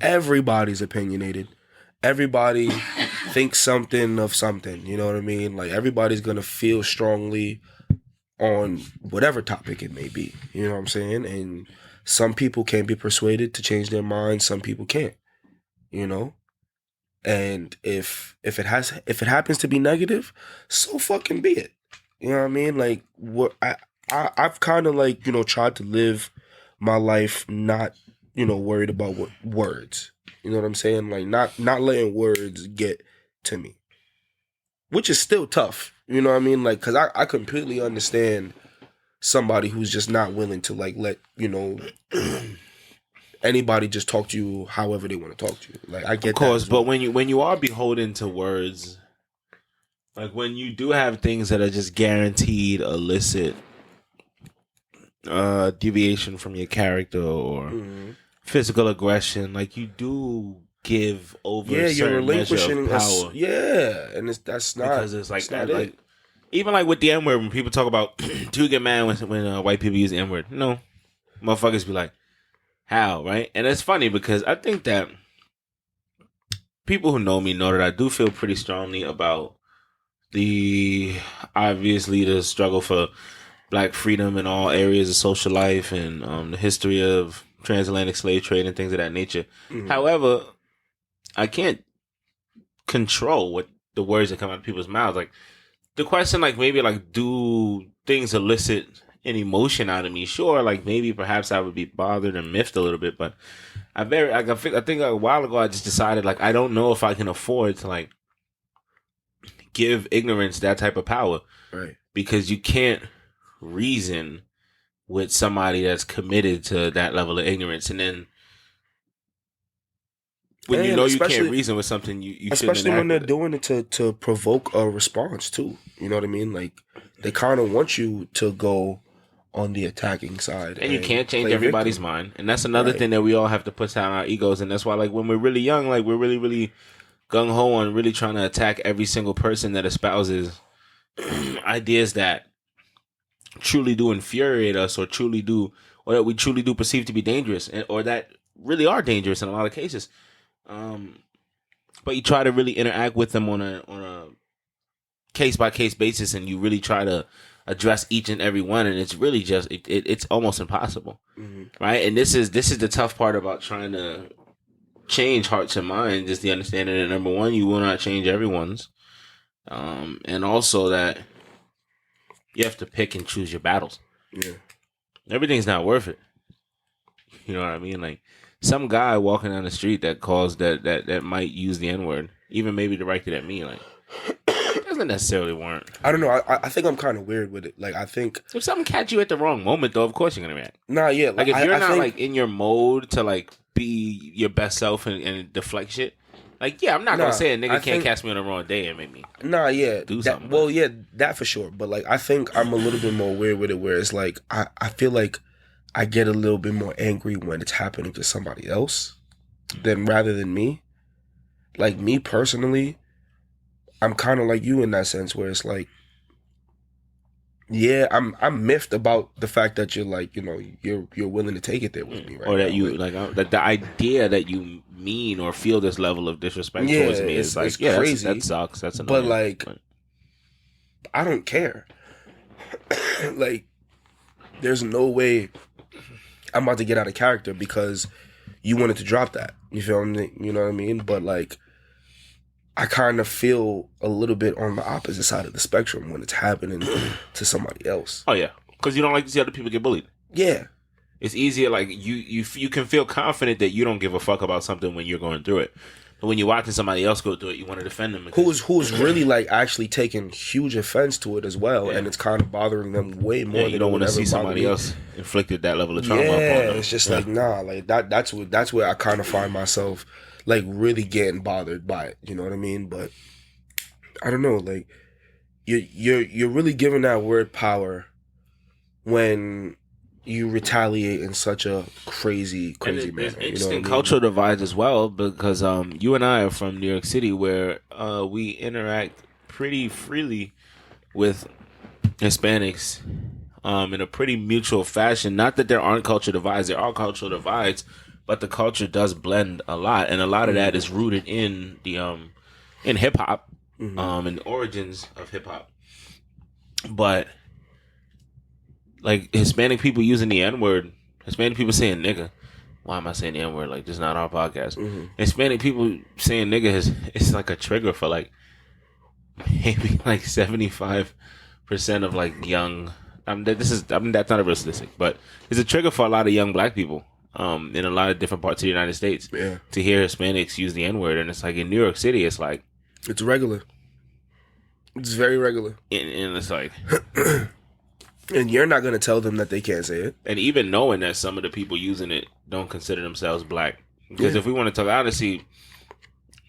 everybody's opinionated. Everybody thinks something of something. You know what I mean? Like, everybody's going to feel strongly on whatever topic it may be. You know what I'm saying? And some people can be persuaded to change their minds. Some people can't. You know? And if it happens to be negative, so fucking be it. You know what I mean? Like, I've kind of like, tried to live my life not, worried about what words. You know what I'm saying? Like, not letting words get to me, which is still tough. You know what I mean? Like, because I completely understand somebody who's just not willing to like let anybody just talk to you however they want to talk to you. Like, I get of course, that but when you are beholden to words, like when you do have things that are just guaranteed illicit deviation from your character or physical aggression, like you do give over you're relinquishing power. And that's not, because it's like that. Like even like with the N word, when people talk about do you get mad when white people use the N word? No, motherfuckers be like, how, right? And it's funny because I think that people who know me know that I do feel pretty strongly about the struggle for black freedom in all areas of social life and the history of transatlantic slave trade and things of that nature. Mm-hmm. However, I can't control what the words that come out of people's mouths. Like the question, like maybe like do things elicit an emotion out of me? Sure, like maybe perhaps I would be bothered and miffed a little bit, but I think a while ago I just decided like I don't know if I can afford to like give ignorance that type of power, right? Because you can't reason with somebody that's committed to that level of ignorance, and then when you know you can't reason with something, you especially when they're doing it to provoke a response too. You know what I mean? Like they kind of want you to go on the attacking side, and you can't change everybody's mind, and that's another thing that we all have to put down our egos, and that's why like when we're really young, like we're really really gung ho on really trying to attack every single person that espouses ideas that truly do infuriate us or that we truly do perceive to be dangerous or that really are dangerous in a lot of cases. But you try to really interact with them on a case by case basis, and you really try to address each and every one, and it's really just it's almost impossible, right? And this is the tough part about trying to change hearts and minds, is the understanding that number one, you will not change everyone's, and also that you have to pick and choose your battles. Yeah, everything's not worth it. You know what I mean? Like some guy walking down the street that might use the N-word, even maybe directed at me, like doesn't necessarily warrant. I don't know. I think I'm kind of weird with it. Like I think if something catch you at the wrong moment, though, of course you're gonna react. Nah, yeah. Like if you're not like in your mode to like be your best self and deflect shit. Like, yeah, I'm not gonna say a nigga can't catch me on the wrong day and make me do something. Well, yeah, that for sure. But like, I think I'm a little bit more weird with it, where it's like I feel like I get a little bit more angry when it's happening to somebody else rather than me. Like me personally, I'm kind of like you in that sense, where it's like Yeah, I'm miffed about the fact that you're like, you're willing to take it there with me right or that now. you that the idea that you mean or feel this level of disrespect Yeah, towards me is it's like, yeah, that crazy. sucks. That's But annoying. like, I don't care. Like, there's no way I'm about to get out of character because you wanted to drop that. You feel me? You know what I mean? But like, I kind of feel a little bit on the opposite side of the spectrum when it's happening to somebody else. Oh yeah, because you don't like to see other people get bullied. Yeah. It's easier, like you can feel confident that you don't give a fuck about something when you're going through it. But when you're watching somebody else go through it, you want to defend them. Who's really like actually taking huge offense to it as well, and it's kind of bothering them way more. Yeah, you don't want to see somebody else inflicted that level of trauma. Yeah, upon them. it's just like nah, like that's where I kind of find myself like really getting bothered by it. You know what I mean? But I don't know, like you're really giving that word power when you retaliate in such a crazy manner. There's You know interesting what I mean? cultural divides as well, because you and I are from New York City, where we interact pretty freely with Hispanics in a pretty mutual fashion. Not that there aren't cultural divides; there are cultural divides, but the culture does blend a lot, and a lot of that is rooted in the in hip hop, and the origins of hip hop. But like Hispanic people using the N word, Hispanic people saying nigga. Why am I saying the N word? Like, this is not our podcast. Hispanic people saying nigga it's like a trigger for like maybe like 75% of like young. That's not a real statistic, but it's a trigger for a lot of young black people in a lot of different parts of the United States to hear Hispanics use the N word, and it's like in New York City, it's like it's regular. It's very regular, and it's like. And you're not going to tell them that they can't say it. And even knowing that some of the people using it don't consider themselves black. Because if we want to talk, honestly,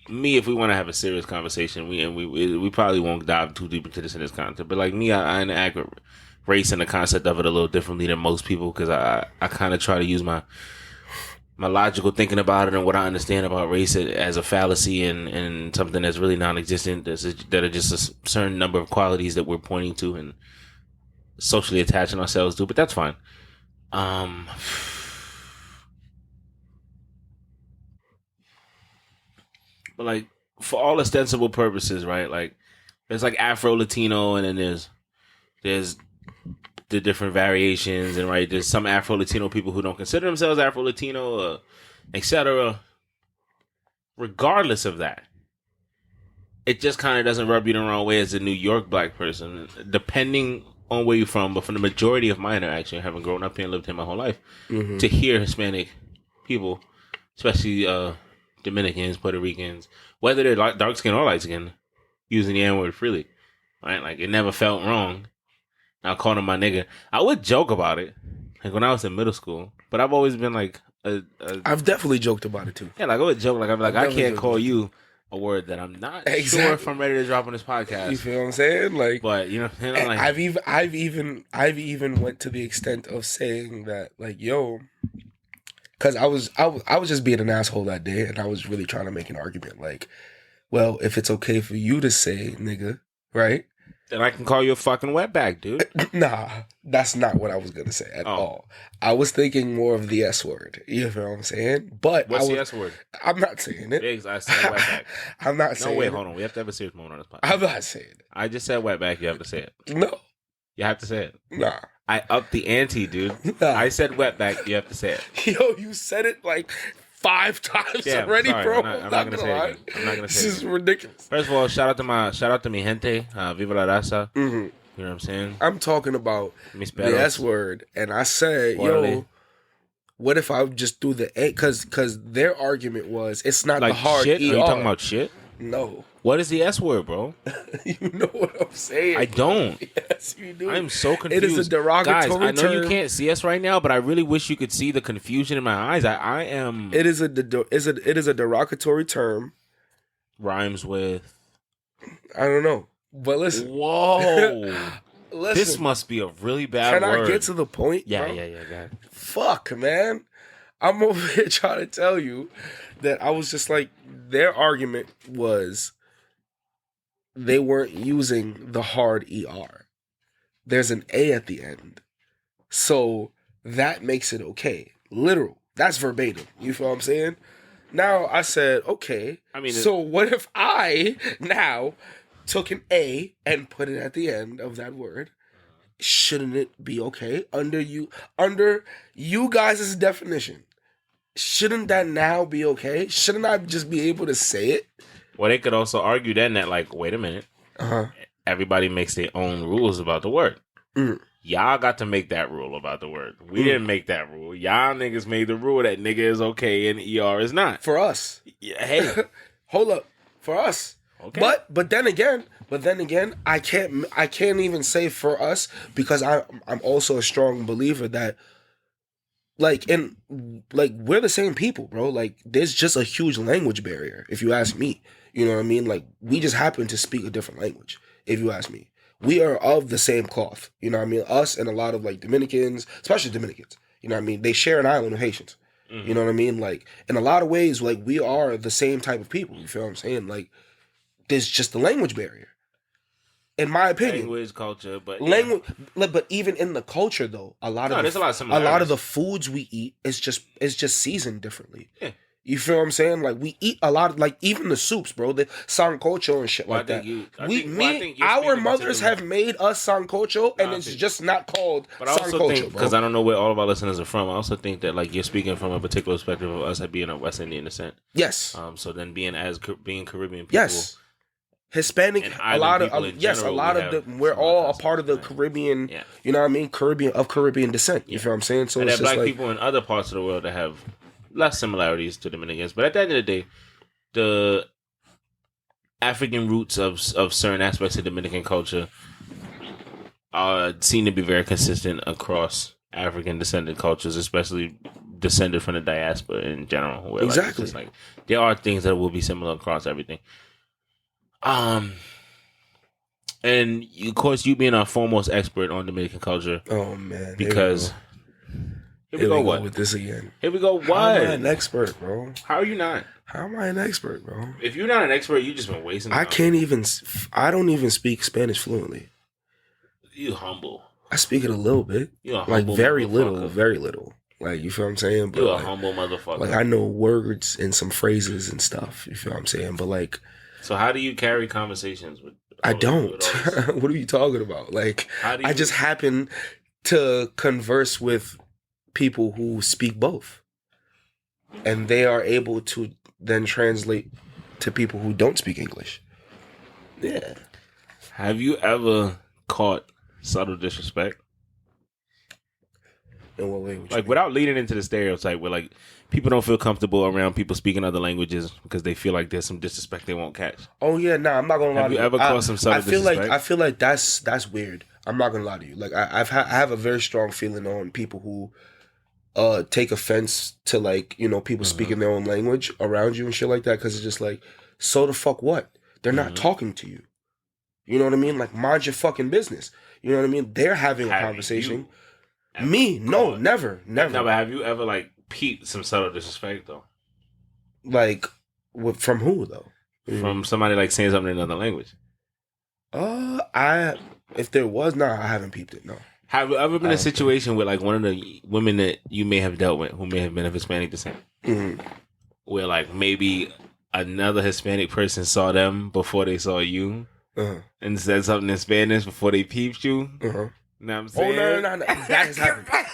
if we want to have a serious conversation, we probably won't dive too deep into this in this content. But like me, I interact with race and the concept of it a little differently than most people, because I kind of try to use my logical thinking about it and what I understand about race as a fallacy and something that's really non-existent, that are just a certain number of qualities that we're pointing to and socially attaching ourselves to, but that's fine. But like for all ostensible purposes, right? Like there's like Afro Latino, and then there's the different variations, and right there's some Afro Latino people who don't consider themselves Afro Latino, etc. Regardless of that, it just kind of doesn't rub you the wrong way as a New York black person, depending on where you're from. But for the majority of my interaction, having grown up here and lived here my whole life, to hear Hispanic people, especially Dominicans, Puerto Ricans, whether they're dark skin or light skin, using the N word freely, right? Like it never felt wrong. I called him my nigga. I would joke about it, like when I was in middle school, but I've always been like I've definitely joked about it too. Yeah, like I would joke, like I'd be like, I can't call you a word that I'm not sure if I'm ready to drop on this podcast. You feel what I'm saying? Like, but you know, like, I've even went to the extent of saying that, like, yo, because I was just being an asshole that day, and I was really trying to make an argument, like, well, if it's okay for you to say nigga, right? Then I can call you a fucking wetback, dude. Nah, that's not what I was gonna say at all. I was thinking more of the S word. You feel what I'm saying? But what's the S word? I'm not saying it. Biggs, I said wetback. I'm not saying it. No, wait, hold on. We have to have a serious moment on this podcast. I'm not saying it. I just said wetback. You have to say it. No. You have to say it. Nah. I upped the ante, dude. Nah. I said wetback. You have to say it. Yo, you said it like 5 times already, sorry, bro. I'm not gonna say it again. I'm not gonna say it. This is ridiculous. First of all, shout out to mi gente, Viva la raza. You know what I'm saying? I'm talking about the S word, and I said, yo, what if I just do the A? Because their argument was it's not like the hard shit? ER. Are you talking about shit? No. What is the S word, bro? You know what I'm saying. I don't. Yes, you do. I'm so confused. It is a derogatory term. Guys, I know term. you can't see us right now, but I really wish you could see the confusion in my eyes. I am. It is a derogatory term. Rhymes with. I don't know, but listen. Whoa. Listen. This must be a really bad word. Can I get to the point? Yeah, bro? yeah. Go ahead. Fuck, man. I'm over here trying to tell you that I was just like, their argument was they weren't using the hard ER. there's an A at the end. So that makes it okay. Literal. That's verbatim. You feel what I'm saying? Now I said, okay. I mean, so what if I now took an A and put it at the end of that word? Shouldn't it be okay under you guys' definition? Shouldn't that now be okay? Shouldn't I just be able to say it? Well, they could also argue then that, like, wait a minute. Everybody makes their own rules about the word. Y'all got to make that rule about the word. We didn't make that rule. Y'all niggas made the rule that nigga is okay and ER is not. For us. Yeah, hey. Hold up. For us. Okay. But then again, I can't even say for us, because I'm also a strong believer that we're the same people, bro. Like, there's just a huge language barrier, if you ask me. You know what I mean? Like, we just happen to speak a different language, if you ask me. We are of the same cloth. You know what I mean? Us and a lot of, like, Dominicans, especially Dominicans. You know what I mean? They share an island with Haitians. You know what I mean? Like, in a lot of ways, like, we are the same type of people. You feel what I'm saying? Like, there's just a language barrier. In my opinion, language, culture, but but even in the culture though, a lot of the foods we eat is just seasoned differently. Yeah. You feel what I'm saying? Like, we eat a lot of, like, even the soups, bro, the sancocho and shit like that. Our mothers have made us sancocho, and it's just not called sancocho, because I don't know where all of our listeners are from. I also think that, like, you're speaking from a particular perspective of us being of West Indian descent. Yes. So then being Caribbean people. Yes. Hispanic, a lot of we're all a part of the Caribbean. Yeah. You know what I mean? Caribbean descent. You feel what I'm saying? So and it's there are just black people in other parts of the world that have less similarities to Dominicans, but at the end of the day, the African roots of certain aspects of Dominican culture seem to be very consistent across African descended cultures, especially descended from the diaspora in general. Where, exactly. Like, there are things that will be similar across everything. And of course, you being our foremost expert on Dominican culture. Oh man! Because here we go with this again. Here we go. What? How am I an expert, bro? How are you not? How am I an expert, bro? If you're not an expert, you just been wasting time. I don't even speak Spanish fluently. You humble. I speak it a little bit. You're a humble very little. Like, you feel what I'm saying? But you're a humble motherfucker. Like, I know words and some phrases and stuff. You feel what I'm saying? But, like, so how do you carry conversations with? I don't. What are you talking about? Like, I just happen to converse with people who speak both, and they are able to then translate to people who don't speak English. Yeah. Have you ever caught subtle disrespect? In what way? Like, without leading into the stereotype where, like, people don't feel comfortable around people speaking other languages because they feel like there's some disrespect they won't catch. Oh yeah, nah, I'm not gonna lie to you. Have you ever caught some subtle disrespect? I feel like that's weird. I'm not gonna lie to you. Like, I have a very strong feeling on people who take offense to, like, you know, people speaking their own language around you and shit like that, because it's just like, so the fuck what? They're not talking to you. You know what I mean? Like, mind your fucking business. You know what I mean? They're having a conversation. Me? No, never. No, but have you ever, like, peeped some subtle disrespect, though? Like, from who, though? From somebody, like, saying something in another language. If there was, I haven't peeped it, no. Have you ever been in a situation with, like, one of the women that you may have dealt with who may have been of Hispanic descent? Where, like, maybe another Hispanic person saw them before they saw you and said something in Spanish before they peeped you? You know what I'm saying? Oh, no. That has happened. That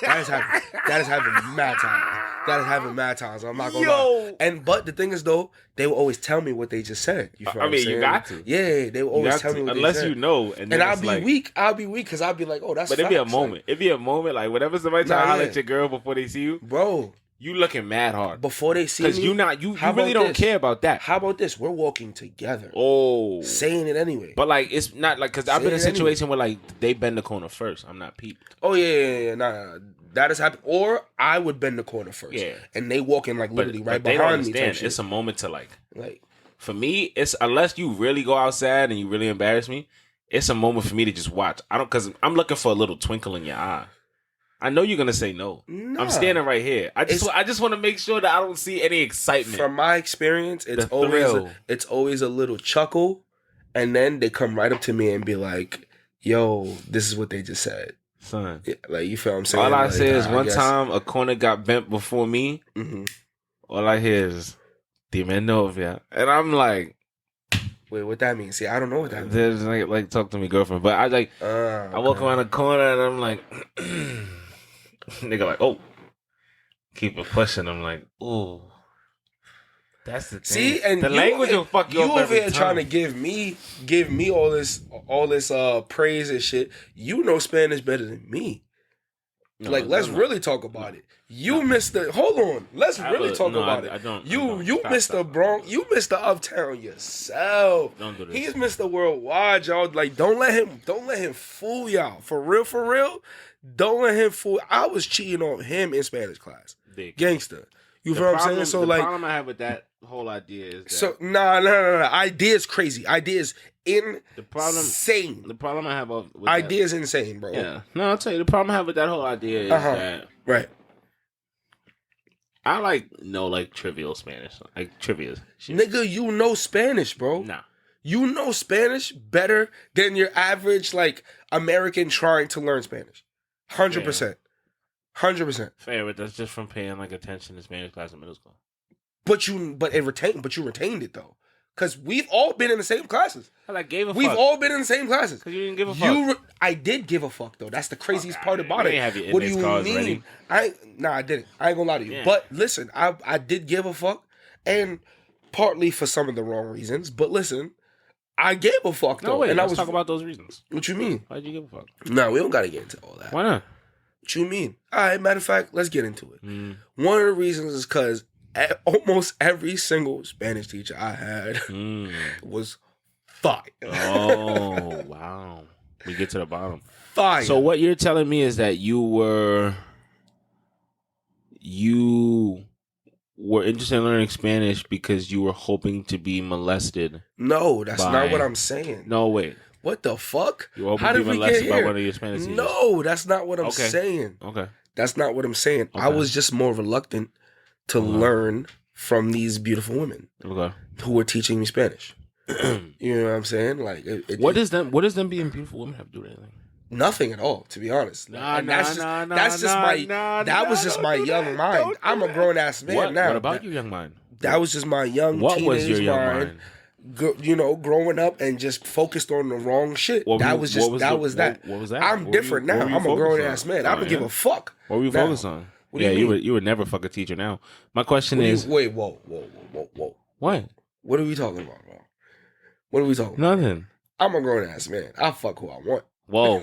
has happened mad times. I'm not gonna lie. But the thing is, though, they will always tell me what they just said. You feel what I'm saying? You got to. Yeah, they will always tell me what they said. Unless you know. And I'll be weak. I'll be weak because I'll be like, oh, that's But it'd be a moment. It'd be a moment. Like, whenever somebody try to holler at your girl before they see you. Bro. You looking mad hard. Before they see me. Because you really don't care about that. How about this? We're walking together. Oh. Saying it anyway. But, like, it's not like, because I've been in a situation where, like, they bend the corner first. I'm not peeped. Oh, yeah. Nah. That has happened. Or I would bend the corner first. Yeah. And they walking, like, literally right behind me. It's a moment to, like, for me, it's, unless you really go outside and you really embarrass me, it's a moment for me to just watch. Because I'm looking for a little twinkle in your eye. I know you're gonna say no. I'm standing right here. I just want to make sure that I don't see any excitement. From my experience, it's always a little chuckle, and then they come right up to me and be like, yo, this is what they just said. Son. Yeah, like, you feel what I'm saying? All I like, say is I one guess- time a corner got bent before me. Mhm. All I hear is, dime novia. And I'm like, Wait, what that means? See, I don't know what that means. there's like talk to me, girlfriend. But I walk around the corner and I'm like, nigga, like, oh, keep it pushing. I'm like, ooh. That's the thing. See, and the language will fuck you up over every here time. trying to give me all this praise and shit. You know Spanish better than me. No, like, let's no. really talk about it. You missed the. Hold on, let's really talk about it. I don't. You Stop, missed the stop. Bronx. You missed the Uptown yourself. Don't do this. He's Mr. Worldwide, y'all. Like, don't let him fool y'all. For real. Don't let him fool. I was cheating on him in Spanish class. Dick. Gangster. You The feel what I'm problem- saying? So the like, problem I have with that whole idea is that so nah. Idea's crazy. Idea's insane. the problem I have with that, Idea's insane, bro. yeah. No, I'll tell you the problem I have with that whole idea is that Right. I know trivial Spanish, like trivia shit. Nigga, you know Spanish, bro. Nah. You know Spanish better than your average like American trying to learn Spanish. 100%. 100%. Fair, but that's just from paying attention to Spanish class in middle school. But you retained it though. Cause we've all been in the same classes. I gave a We've fuck. all been in the same classes. Because you didn't give a fuck. I did give a fuck though. That's the craziest Fuck part outta about here. it. You ain't have your What do index you cards mean? ready. I didn't. I ain't gonna lie to you. Yeah. But listen, I did give a fuck, and partly for some of the wrong reasons. But listen, I gave a fuck though. No, wait, and let's talk about those reasons. What you mean? Why'd you give a fuck? No, we don't gotta get into all that. Why not? What you mean? All right, matter of fact, let's get into it. Mm. One of the reasons is because almost every single Spanish teacher I had was fire. Oh, wow. We get to the bottom. Fire. So what you're telling me is that you were interested in learning Spanish because you were hoping to be molested. No, that's by- not what I'm saying. No, wait. What the fuck? You were hoping How to did be we get molested by here? one of your Spanish teachers. No, that's not what I'm Okay. saying. Okay. That's not what I'm saying. I Okay. was just more reluctant to learn from these beautiful women Okay. who were teaching me Spanish. You know what I'm saying? Like, What does them being beautiful women have to do with anything? nothing at all, to be honest. And that's just my don't do young that. mind. Don't do I'm a that. grown ass man What? now. What about your young mind? That was just my young What teenage was your young mind. Growing up and just focused on the wrong shit. What that were was you- just what was that the- was that. what was that? I'm What different were you- now. what were you I'm a grown focused ass on? man. I don't give a fuck. What were you now. focused on? What do you you mean? would never fuck a teacher now. My question What do you- is wait, whoa. what? What are we talking about, bro? What are we talking about? Nothing. I'm a grown ass man. I fuck who I want. Whoa. All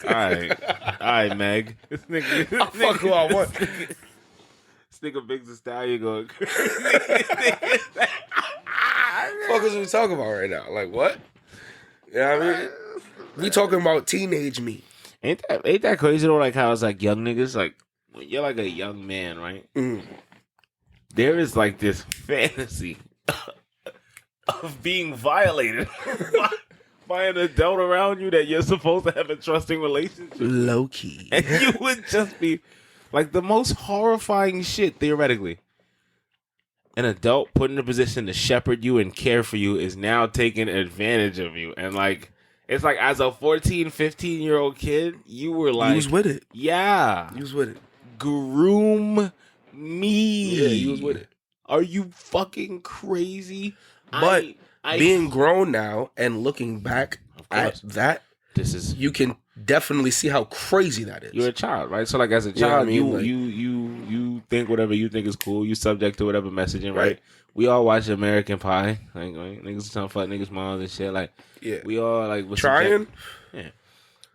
right, Meg. This nigga, I fuck who I want. This nigga Big the Stallion going. Fuck is we talking about right now? Like what? You know what I mean? We talking about teenage me. Ain't that crazy though? Like how it's like young niggas, like when you're like a young man, right? Mm. There is like this fantasy of being violated by an adult around you that you're supposed to have a trusting relationship. Low key. And you would just be like the most horrifying shit, theoretically. An adult put in a position to shepherd you and care for you is now taking advantage of you. And like, it's like as a 14, 15-year-old kid, you were like, You was with it. yeah, You was with it. groom me. Yeah, you was with it. Are you fucking crazy? But I being grown now and looking back at that, this is you can definitely see how crazy that is. you're a child, right? So like as a You know what I child, mean? Like- you think whatever you think is cool. You subject to whatever messaging, right? Right. We all watch American Pie. Like niggas trying to fuck niggas' moms and shit. Like Yeah. we all like was Trying? yeah.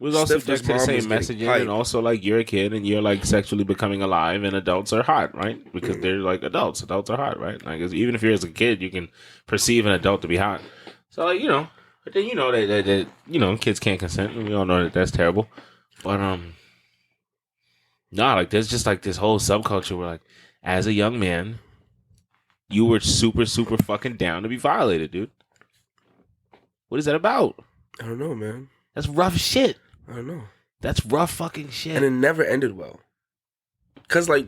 We was all Stifler's subject to the mom same was getting messaging, hyped. and also like you're a kid and you're like sexually becoming alive, and adults are hot, right? Because they're like adults. Adults are hot, right? Like even if you're as a kid, you can perceive an adult to be hot. So like but then that kids can't consent, and we all know that that's terrible. But nah, like there's just like this whole subculture where like as a young man, you were super super fucking down to be violated, dude. What is that about? I don't know, man. That's rough shit. I don't know. That's rough fucking shit. And it never ended well. Cause like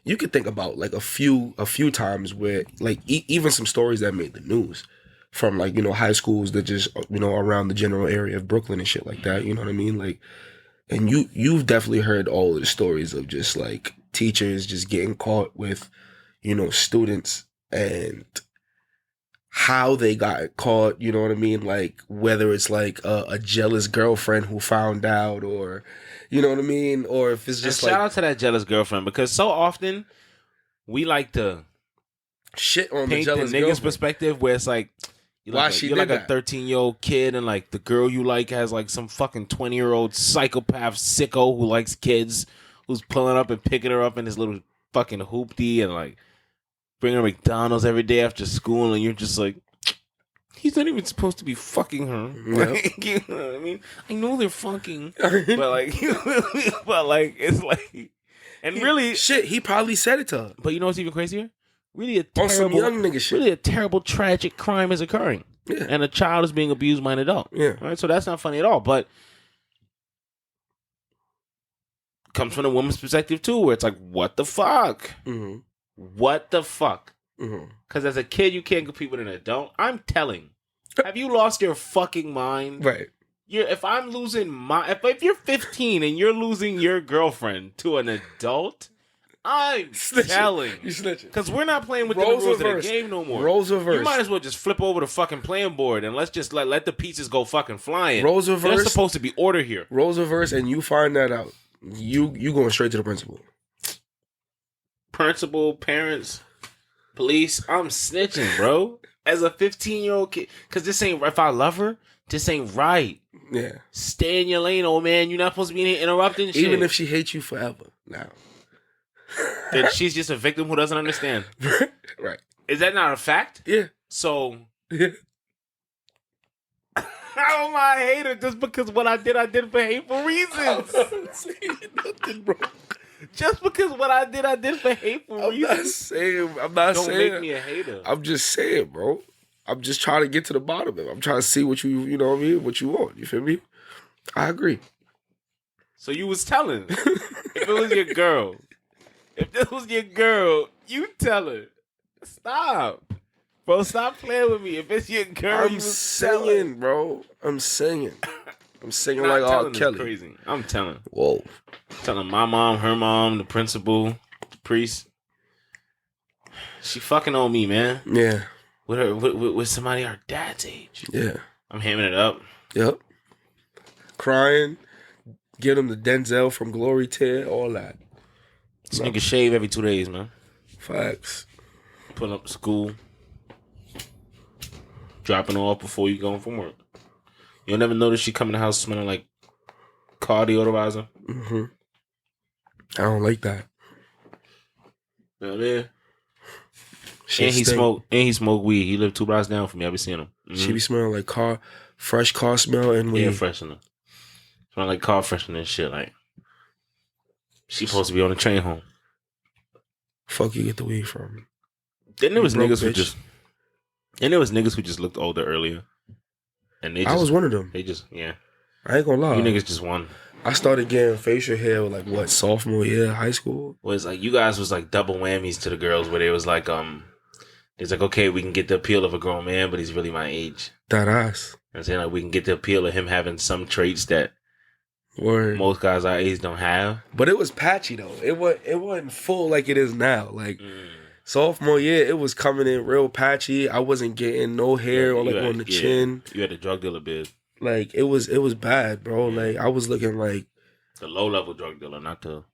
you could think about like a few times where like even some stories that made the news from like, high schools that just, around the general area of Brooklyn and shit like that. You know what I mean? Like, and you've definitely heard all of the stories of just like teachers just getting caught with, students and how they got caught, you know what I mean? Like whether it's like a jealous girlfriend who found out, or you know what I mean? Or if it's just and shout out to that jealous girlfriend, because so often we like to shit on the paint the jealous nigga's girlfriend. perspective where it's like you're like a 13-year-old kid, and like the girl you like has like some fucking 20-year-old psychopath sicko who likes kids, who's pulling up and picking her up in his little fucking hoopty and like bringing her McDonald's every day after school, and you're just like, he's not even supposed to be fucking her. Yep. Like, you know what I mean? I know they're fucking, but like, it's like, and really, shit, he probably said it to her. But you know what's even crazier? Really On some young nigga shit. Really a terrible, tragic crime is occurring. Yeah. And a child is being abused by an adult. Yeah. Right? So that's not funny at all. But comes from the woman's perspective too, where it's like, what the fuck? Mm-hmm. What the fuck? Mm-hmm. Because as a kid, you can't compete with an adult. I'm telling. Have you lost your fucking mind? Right. If I'm losing if you're 15 and you're losing your girlfriend to an adult, I'm telling. You snitching. Because we're not playing with the rules of the game no more. Roles reversed. You might as well just flip over the fucking playing board and let's just let the pieces go fucking flying. Roles reversed. There's supposed to be order here. Roles reversed, and you find that out. You going straight to the principal. Principal, parents, police. I'm snitching, bro. As a 15-year-old kid. Because this ain't, if I love her, this ain't right. Yeah. Stay in your lane, old man. You're not supposed to be in here interrupting shit. Even if she hates you forever now. That she's just a victim who doesn't understand. Right. Is that not a fact? Yeah. So, Yeah. how am I a hater just because what I did for hateful reasons? I'm not saying nothing, bro. Just because what I did for hateful reasons. I'm not Don't saying. make me a hater. I'm just saying, bro. I'm just trying to get to the bottom of it. I'm trying to see what you know what I mean? What you want. You feel me? I agree. So you was telling. If it was your girl. If this was your girl, you tell her. Stop. Bro, stop playing with me. If it's your girl, I'm singing, bro. I'm singing. I'm singing like R. Kelly. Crazy. I'm telling. Whoa. Telling my mom, her mom, the principal, the priest. She fucking on me, man. Yeah. With somebody our dad's age. Yeah. I'm hamming it up. Yep. Crying. Get him the Denzel from Glory Tear, all that. This nigga shave every 2 days, man. Facts. Pulling up to school. Dropping off before you going from work. You'll never notice she come in the house smelling like car deodorizer. Mm-hmm. I don't like that. You know what I mean? Shit And he smoke weed. He lived 2 blocks down from me. I be seeing him. Mm-hmm. She be smelling like fresh car smell and weed. Air freshener. Smell like car freshener and shit. Like, she supposed to be on the train home. Fuck you get the weed from. Then there was broke niggas who bitch. just... And there was niggas who just looked older earlier. And I was one of them. They just, yeah. I ain't gonna lie. You niggas just won. I started getting facial hair like sophomore year of high school. Well, it's like you guys was like double whammies to the girls where they was like, it's like, okay, we can get the appeal of a grown man, but he's really my age. That ass. I'm saying like we can get the appeal of him having some traits that Word. most guys our age don't have. But it was patchy though. It wasn't full like it is now. Like sophomore year, it was coming in real patchy. I wasn't getting no hair or like on the chin. You had a drug dealer beard. Like it was bad, bro. Like I was looking like the low level drug dealer, not the.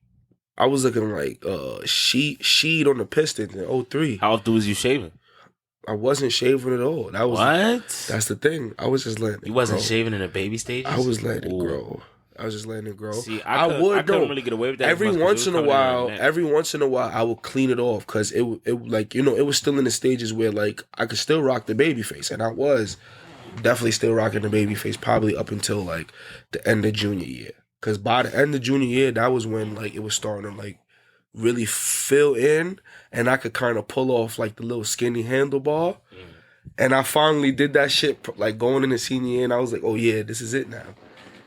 I was looking like sheet on the Pistons in 03. How often was you shaving? I wasn't shaving at all. That was what? That's the thing. I was just letting it You wasn't grow. shaving in the baby stages? I was letting it grow. I was just letting it grow. See, I couldn't really get away with that. Every once in a while, I would clean it off because it like it was still in the stages where like I could still rock the baby face, and I was definitely still rocking the baby face probably up until like the end of junior year. Because by the end of junior year, that was when like it was starting to like really fill in, and I could kind of pull off like the little skinny handlebar. And I finally did that shit like going into senior year, and I was like, oh yeah, this is it now.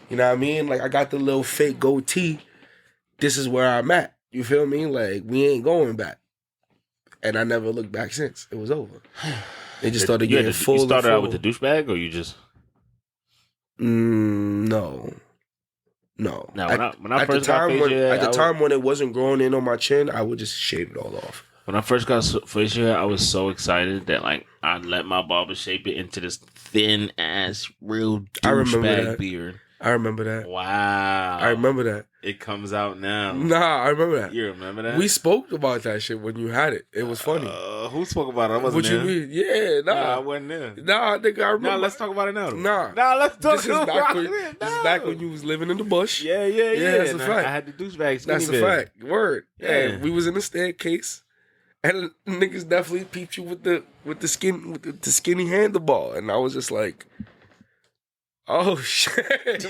You know what I mean? Like I got the little fake goatee. This is where I'm at. You feel me? Like we ain't going back. And I never looked back since. It was over. They just started You getting full. You started and out with the douchebag, or you just? No. Now, when I At the first got time facial hair, time when it wasn't growing in on my chin, I would just shave it all off. when I first got facial hair, I was so excited that like I let my barber shape it into this thin ass, real douchebag beard. I remember that. Wow. I remember that. It comes out now. Nah, I remember that. You remember that? We spoke about that shit when you had it. It was funny. Who spoke about it? I wasn't there. What you mean? Yeah, Nah, I wasn't there. Nah, nigga, I remember. Nah, let's talk about it now. Nah, let's talk this is about back when, it. This is back when you was living in the bush. Yeah. That's a fact. I had the douchebag skinny That's a beard. fact. Word. Yeah. And we was in the staircase, and niggas definitely peeped you with the skinny handlebar, and I was just like, oh shit.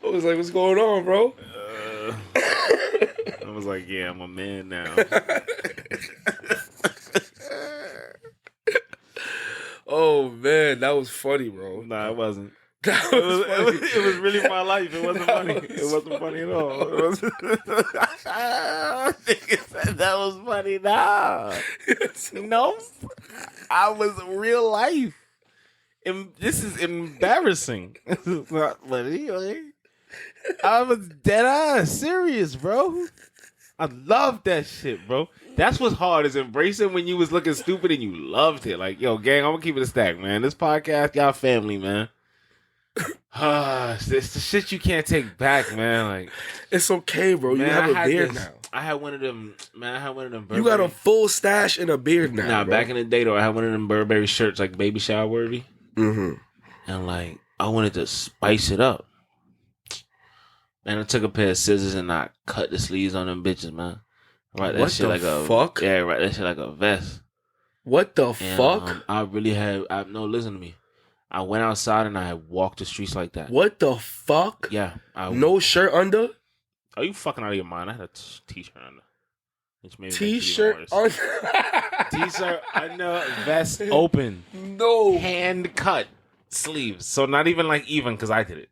I was like, what's going on, bro? I was like, yeah, I'm a man now. Oh man, that was funny, bro. Nah, it wasn't. That was funny. It was really my life. It wasn't funny. It wasn't funny at all. That was funny. Nah. No. I was real life. And this is embarrassing. It's not funny. I was dead ass serious, bro. I loved that shit, bro. That's what's hard, is embracing when you was looking stupid and you loved it. Like, yo, gang, I'm gonna keep it a stack, man. This podcast, y'all family, man. It's the shit you can't take back, man. Like, it's okay, bro. You have a beard now. I had one of them, man. I had one of them. You got a full stash and a beard now. Nah, bro. back in the day though, I had one of them Burberry shirts, like baby shower worthy. Mm-hmm. And like, I wanted to spice it up. And I took a pair of scissors and I cut the sleeves on them bitches, man. Right, that What shit the like a fuck? Yeah, right, that shit like a vest. What the And, fuck? I really had. No, listen to me. I went outside and I had walked the streets like that. What the fuck? Yeah. No shirt under? Are you fucking out of your mind? I had a t-shirt under. Which made T-shirt under? T-shirt under, vest open. No. Hand cut sleeves. So not even like even, because I did it.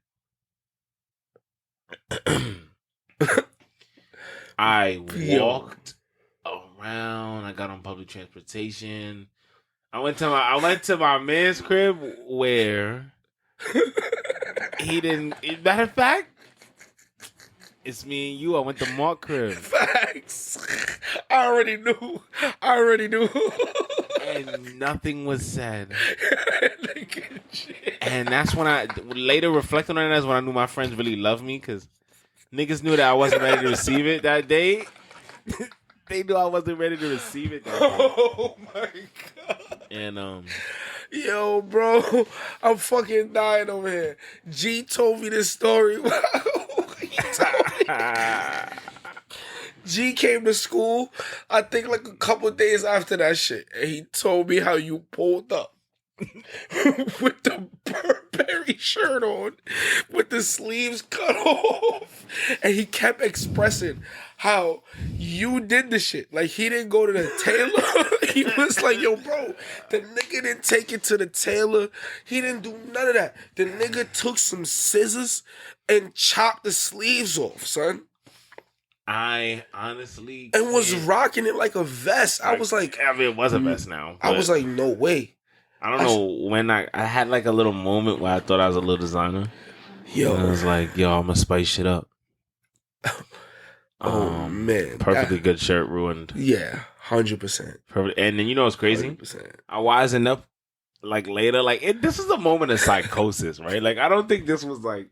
I walked around. I got on public transportation. I went to my man's crib where he didn't. Matter of fact, it's me and you. I went to Mark crib. Facts. I already knew. And nothing was said. And that's when I later reflecting on it. That's when I knew my friends really loved me, because niggas knew that I wasn't ready to receive it that day. They knew I wasn't ready to receive it that day. Oh my god. And yo, bro, I'm fucking dying over here. G told me this story. G came to school, I think like a couple of days after that shit, and he told me how you pulled up with the Burberry shirt on, with the sleeves cut off, and he kept expressing how you did the shit. Like, he didn't go to the tailor. He was like, yo, bro, the nigga didn't take it to the tailor. He didn't do none of that. The nigga took some scissors and chopped the sleeves off, son. I honestly and was rocking it like a vest. I was like, I mean, it was a vest now. I was like, no way. I don't know when I had like a little moment where I thought I was a little designer. Yo, and I was like, yo, I'm gonna spice shit up. Oh man, perfectly good shirt ruined. Yeah, 100%. Perfect. And then you know what's crazy? 100%. I wisened up like later. Like this is a moment of psychosis, right? Like I don't think this was like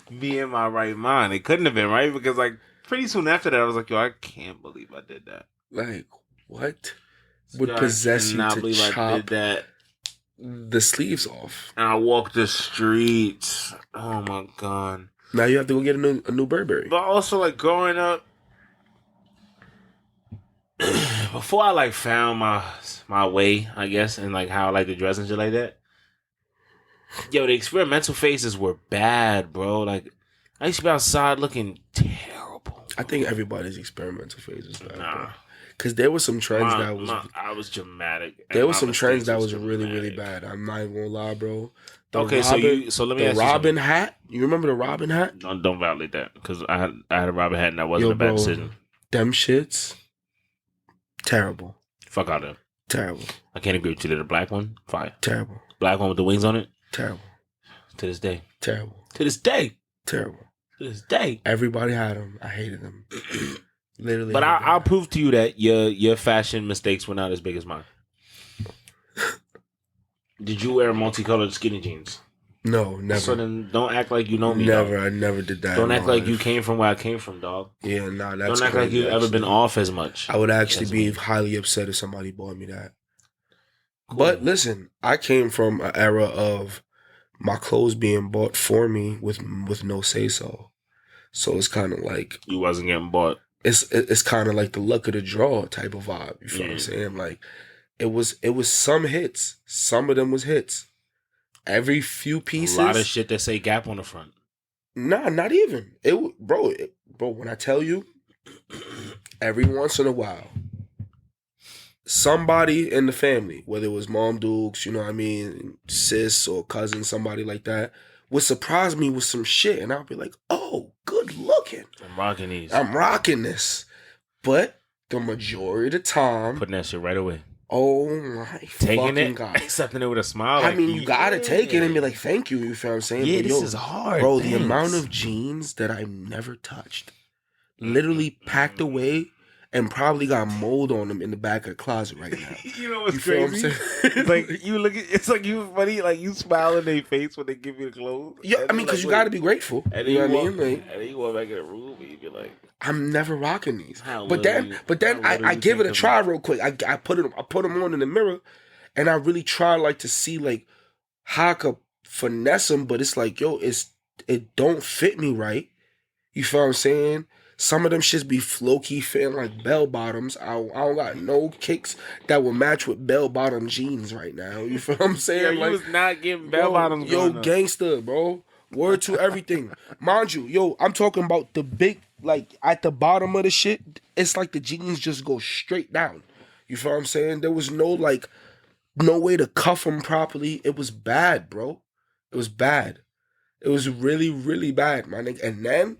me in my right mind. It couldn't have been, right? Because like pretty soon after that, I was like, yo, I can't believe I did that. Like what would possess you to chop the sleeves off? And I walked the streets. Oh my god. Now you have to go get a new Burberry. But also, like, growing up, before I, like, found my way, I guess, and, like, how I like to dress and shit like that, yo, the experimental phases were bad, bro. Like, I used to be outside looking terrible. I think everybody's experimental phase was bad, bro. Because there were some trends I was dramatic. There were some trends that was really, really bad. I'm not even gonna lie, bro. So let me ask you something. The Robin hat. You remember the Robin hat? Don't violate that, because I had a Robin hat and that wasn't a bad decision. Them shits, terrible. Fuck out of them. Terrible. I can't agree with you. The black one, fire. Terrible. Black one with the wings on it, Terrible. to this day. Terrible. To this day. Terrible. To this day. Everybody had them. I hated them. Literally. But I'll prove to you that your fashion mistakes were not as big as mine. Did you wear multicolored skinny jeans? No, never. So then don't act like you know me. Never. Dog. I never did that. Don't act like you came from where I came from, dog. Yeah, nah, that's Don't act like you've ever been off as much. I would actually be highly upset if somebody bought me that. Cool. But listen, I came from an era of my clothes being bought for me with no say so. So it's kind of like You wasn't getting bought. it's kind of like the luck of the draw type of vibe. You feel what I'm saying? Like it was some hits. Some of them was hits. Every few pieces. A lot of shit that say Gap on the front. Nah, not even. Bro. When I tell you, every once in a while, somebody in the family, whether it was Mom Dukes, you know what I mean, sis or cousin, somebody like that, would surprise me with some shit, and I'll be like, "Oh, good looking. I'm rocking these. I'm rocking this." But the majority of the time, Putting that shit right away. oh my Taking fucking it, God. accepting it with a smile. I like, mean, you gotta take it and be like, "Thank you." You feel what I'm saying? yeah, But, this is hard. bro. Thanks. The amount of jeans that I never touched, literally packed away, and probably got mold on them in the back of the closet right now. You know what's You feel what I'm crazy? saying? It's like you look at. It's like you funny. Like you smile in their face when they give you the clothes. Yeah, I mean, because you gotta be grateful. And then You know what I walk, mean? Like, and then you walk back in the room and you be like, I'm never rocking these. How But little then how little I you give it a think of try real quick. I put them on in the mirror, and I really try like to see like how I could finesse them. But it's like, yo, it don't fit me right. You feel what I'm saying? Some of them shits be low-key fitting like bell-bottoms. I don't got no kicks that will match with bell-bottom jeans right now. You feel what I'm saying? yo, you like, was not getting bell bottoms. Yo, gangster, bro. Word to everything. Mind you, yo, I'm talking about the big, like, at the bottom of the shit, it's like the jeans just go straight down. You feel what I'm saying? There was no way to cuff them properly. It was bad, bro. It was bad. It was really, really bad, my nigga. And then,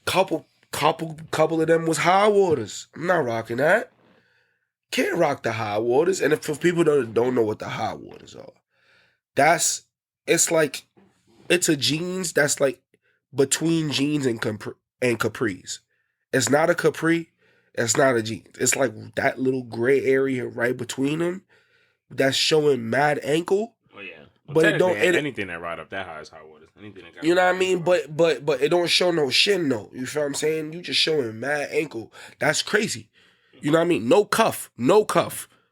couple of them was high waters. I'm not rocking that. Can't rock the high waters. And if for people that don't know what the high waters are, it's a jeans that's like between jeans and capris. It's not a capri. It's not a jeans. It's like that little gray area right between them that's showing mad ankle. Oh yeah, but it don't. Anything that ride up that high is high waters. Anything that got you know what I mean? But it don't show no shin though. You feel what I'm saying? You just showing mad ankle. That's crazy. You know what I mean? No cuff.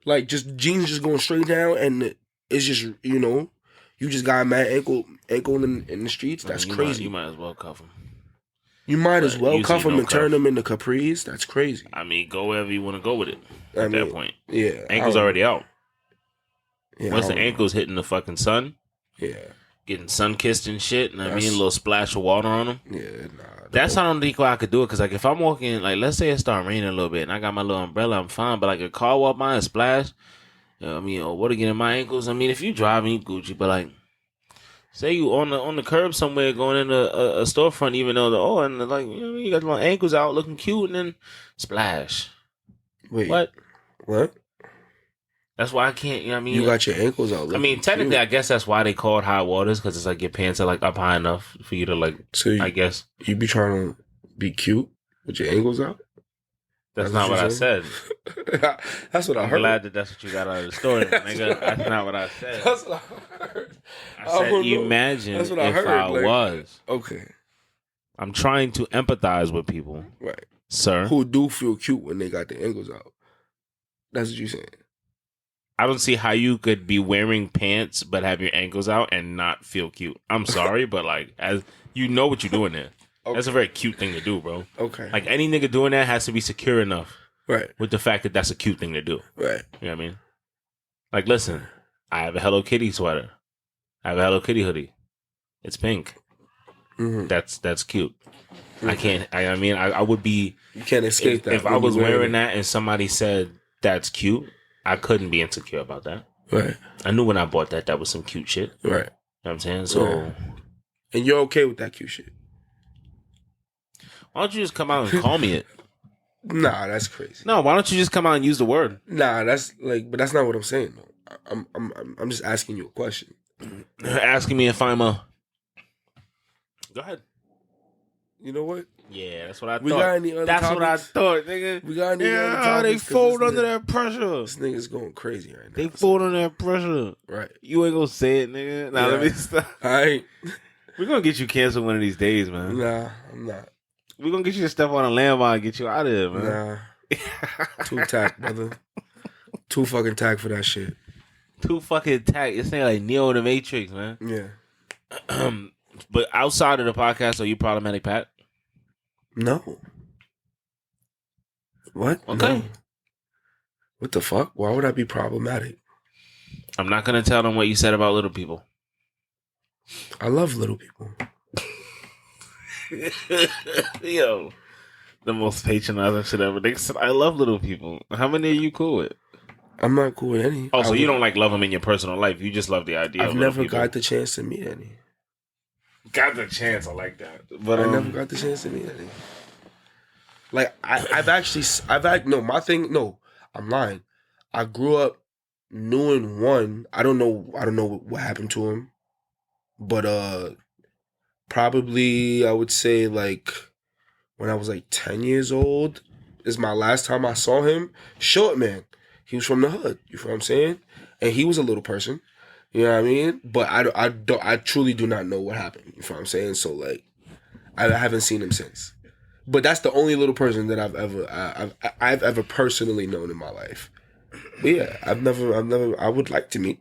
Like just jeans just going straight down, and it's just you just got mad ankle in the streets. That's crazy. You might as well cuff them. You might as well cuff them and turn cuff. them into capris. That's crazy. I mean, go wherever you want to go with it. At that point, yeah, ankle's already out. Yeah, once the ankle's hitting the fucking sun, yeah, getting sun kissed and shit, and I mean a little splash of water on them. Yeah, nah. That's how I don't think I could do it. Cause like if I'm walking, like let's say it start raining a little bit, and I got my little umbrella, I'm fine. But like a car walk by and splash, I mean, or water getting my ankles. I mean, if you driving, you Gucci. But like, say you on the curb somewhere going in a storefront, even though and like you got my ankles out looking cute, and then splash. Wait, what? What? That's why I can't. You know what I mean? You got your ankles out. I mean, technically, I guess that's why they call it high waters, because it's like your pants are like up high enough for you to like. So I guess you be trying to be cute with your ankles out. That's not what I said. That's what I heard. I'm glad that's what you got out of the story, nigga. That's not what I said. That's what I heard. I said, imagine if I was. Okay. I'm trying to empathize with people, right, sir, who do feel cute when they got their ankles out. That's what you're saying. I don't see how you could be wearing pants but have your ankles out and not feel cute. I'm sorry, but like, as you know what you're doing there. Okay. That's a very cute thing to do, bro. Okay. Like any nigga doing that has to be secure enough. Right. With the fact that that's a cute thing to do. Right. You know what I mean? Like, listen, I have a Hello Kitty sweater. I have a Hello Kitty hoodie. It's pink. Mm-hmm. That's cute. Mm-hmm. I can't. I would be. You can't escape that. If I was wearing that and somebody said that's cute, I couldn't be insecure about that. Right. I knew when I bought that was some cute shit. Right. You know what I'm saying? So. Right. And you're okay with that cute shit? Why don't you just come out and call me it? Nah, that's crazy. No, why don't you just come out and use the word? Nah, that's like, but that's not what I'm saying. Though. I'm just asking you a question. Asking me if I'm a. Go ahead. You know what? Yeah, that's what I We thought. got any other That's topics? what I thought, nigga. We got any other Yeah, topics? they 'Cause fold this under nigga- that pressure. This nigga's going crazy right now. They fold under that pressure. Right. You ain't gonna say it, nigga. Nah, let me stop. All right. We're gonna get you canceled one of these days, man. Nah, I'm not. We're gonna get you to step on a landmine and get you out of there, man. Nah. Too tack, brother. Too fucking tack for that shit. Too fucking tack. It's saying like Neo in the Matrix, man. Yeah. But outside of the podcast, are you problematic, Pat? No. What? Okay. No. What the fuck? Why would I be problematic? I'm not gonna tell them what you said about little people. I love little people. Yo, the most patronizing shit ever. They said, I love little people. How many are you cool with? I'm not cool with any. Oh, so you don't like love them in your personal life. You just love the idea I've of little never people. got the chance to meet any. Got the chance. I like that. But I never got the chance to meet any. Like I'm lying. I grew up knowing one. I don't know what happened to him. But probably I would say like when I was like 10 years old is my last time I saw him. Short man. He was from the hood. You feel what I'm saying? And he was a little person. You know what I mean? But I truly do not know what happened. You feel what I'm saying? So like I haven't seen him since. But that's the only little person that I've ever personally known in my life. But yeah, I've never I would like to meet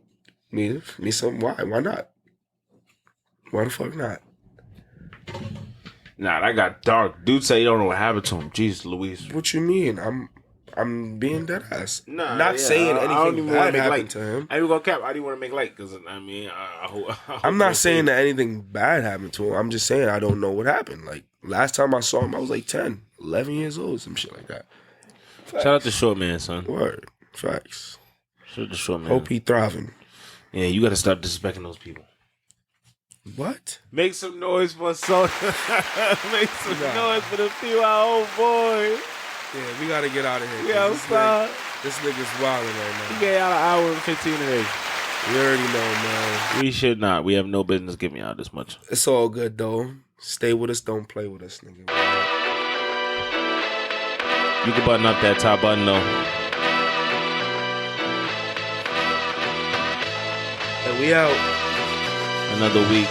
some. Why not? Why the fuck not? Nah, that got dark. Dude say you don't know what happened to him. Jeez, Louise. What you mean? I'm being dead ass. Nah, not saying I don't anything even wanna bad make happened light. to him. I ain't gonna cap. I didn't want to make light because I mean, I hope I'm not saying that anything bad happened to him. I'm just saying I don't know what happened. Like last time I saw him, I was like 10, 11 years old, some shit like that. Facts. Shout out to Short Man, son. Word. Facts. Shout out to Short Man. Hope he thriving. Yeah, you got to start disrespecting those people. What? Make some noise for noise for the PYO Boys. Yeah, we gotta get out of here. Yeah, stop. This nigga's wilding right now. You get out an hour and 15 today. You already know, man. We should not. We have no business giving out this much. It's all good though. Stay with us, don't play with us, nigga. You can button up that top button though. And we out. Another week.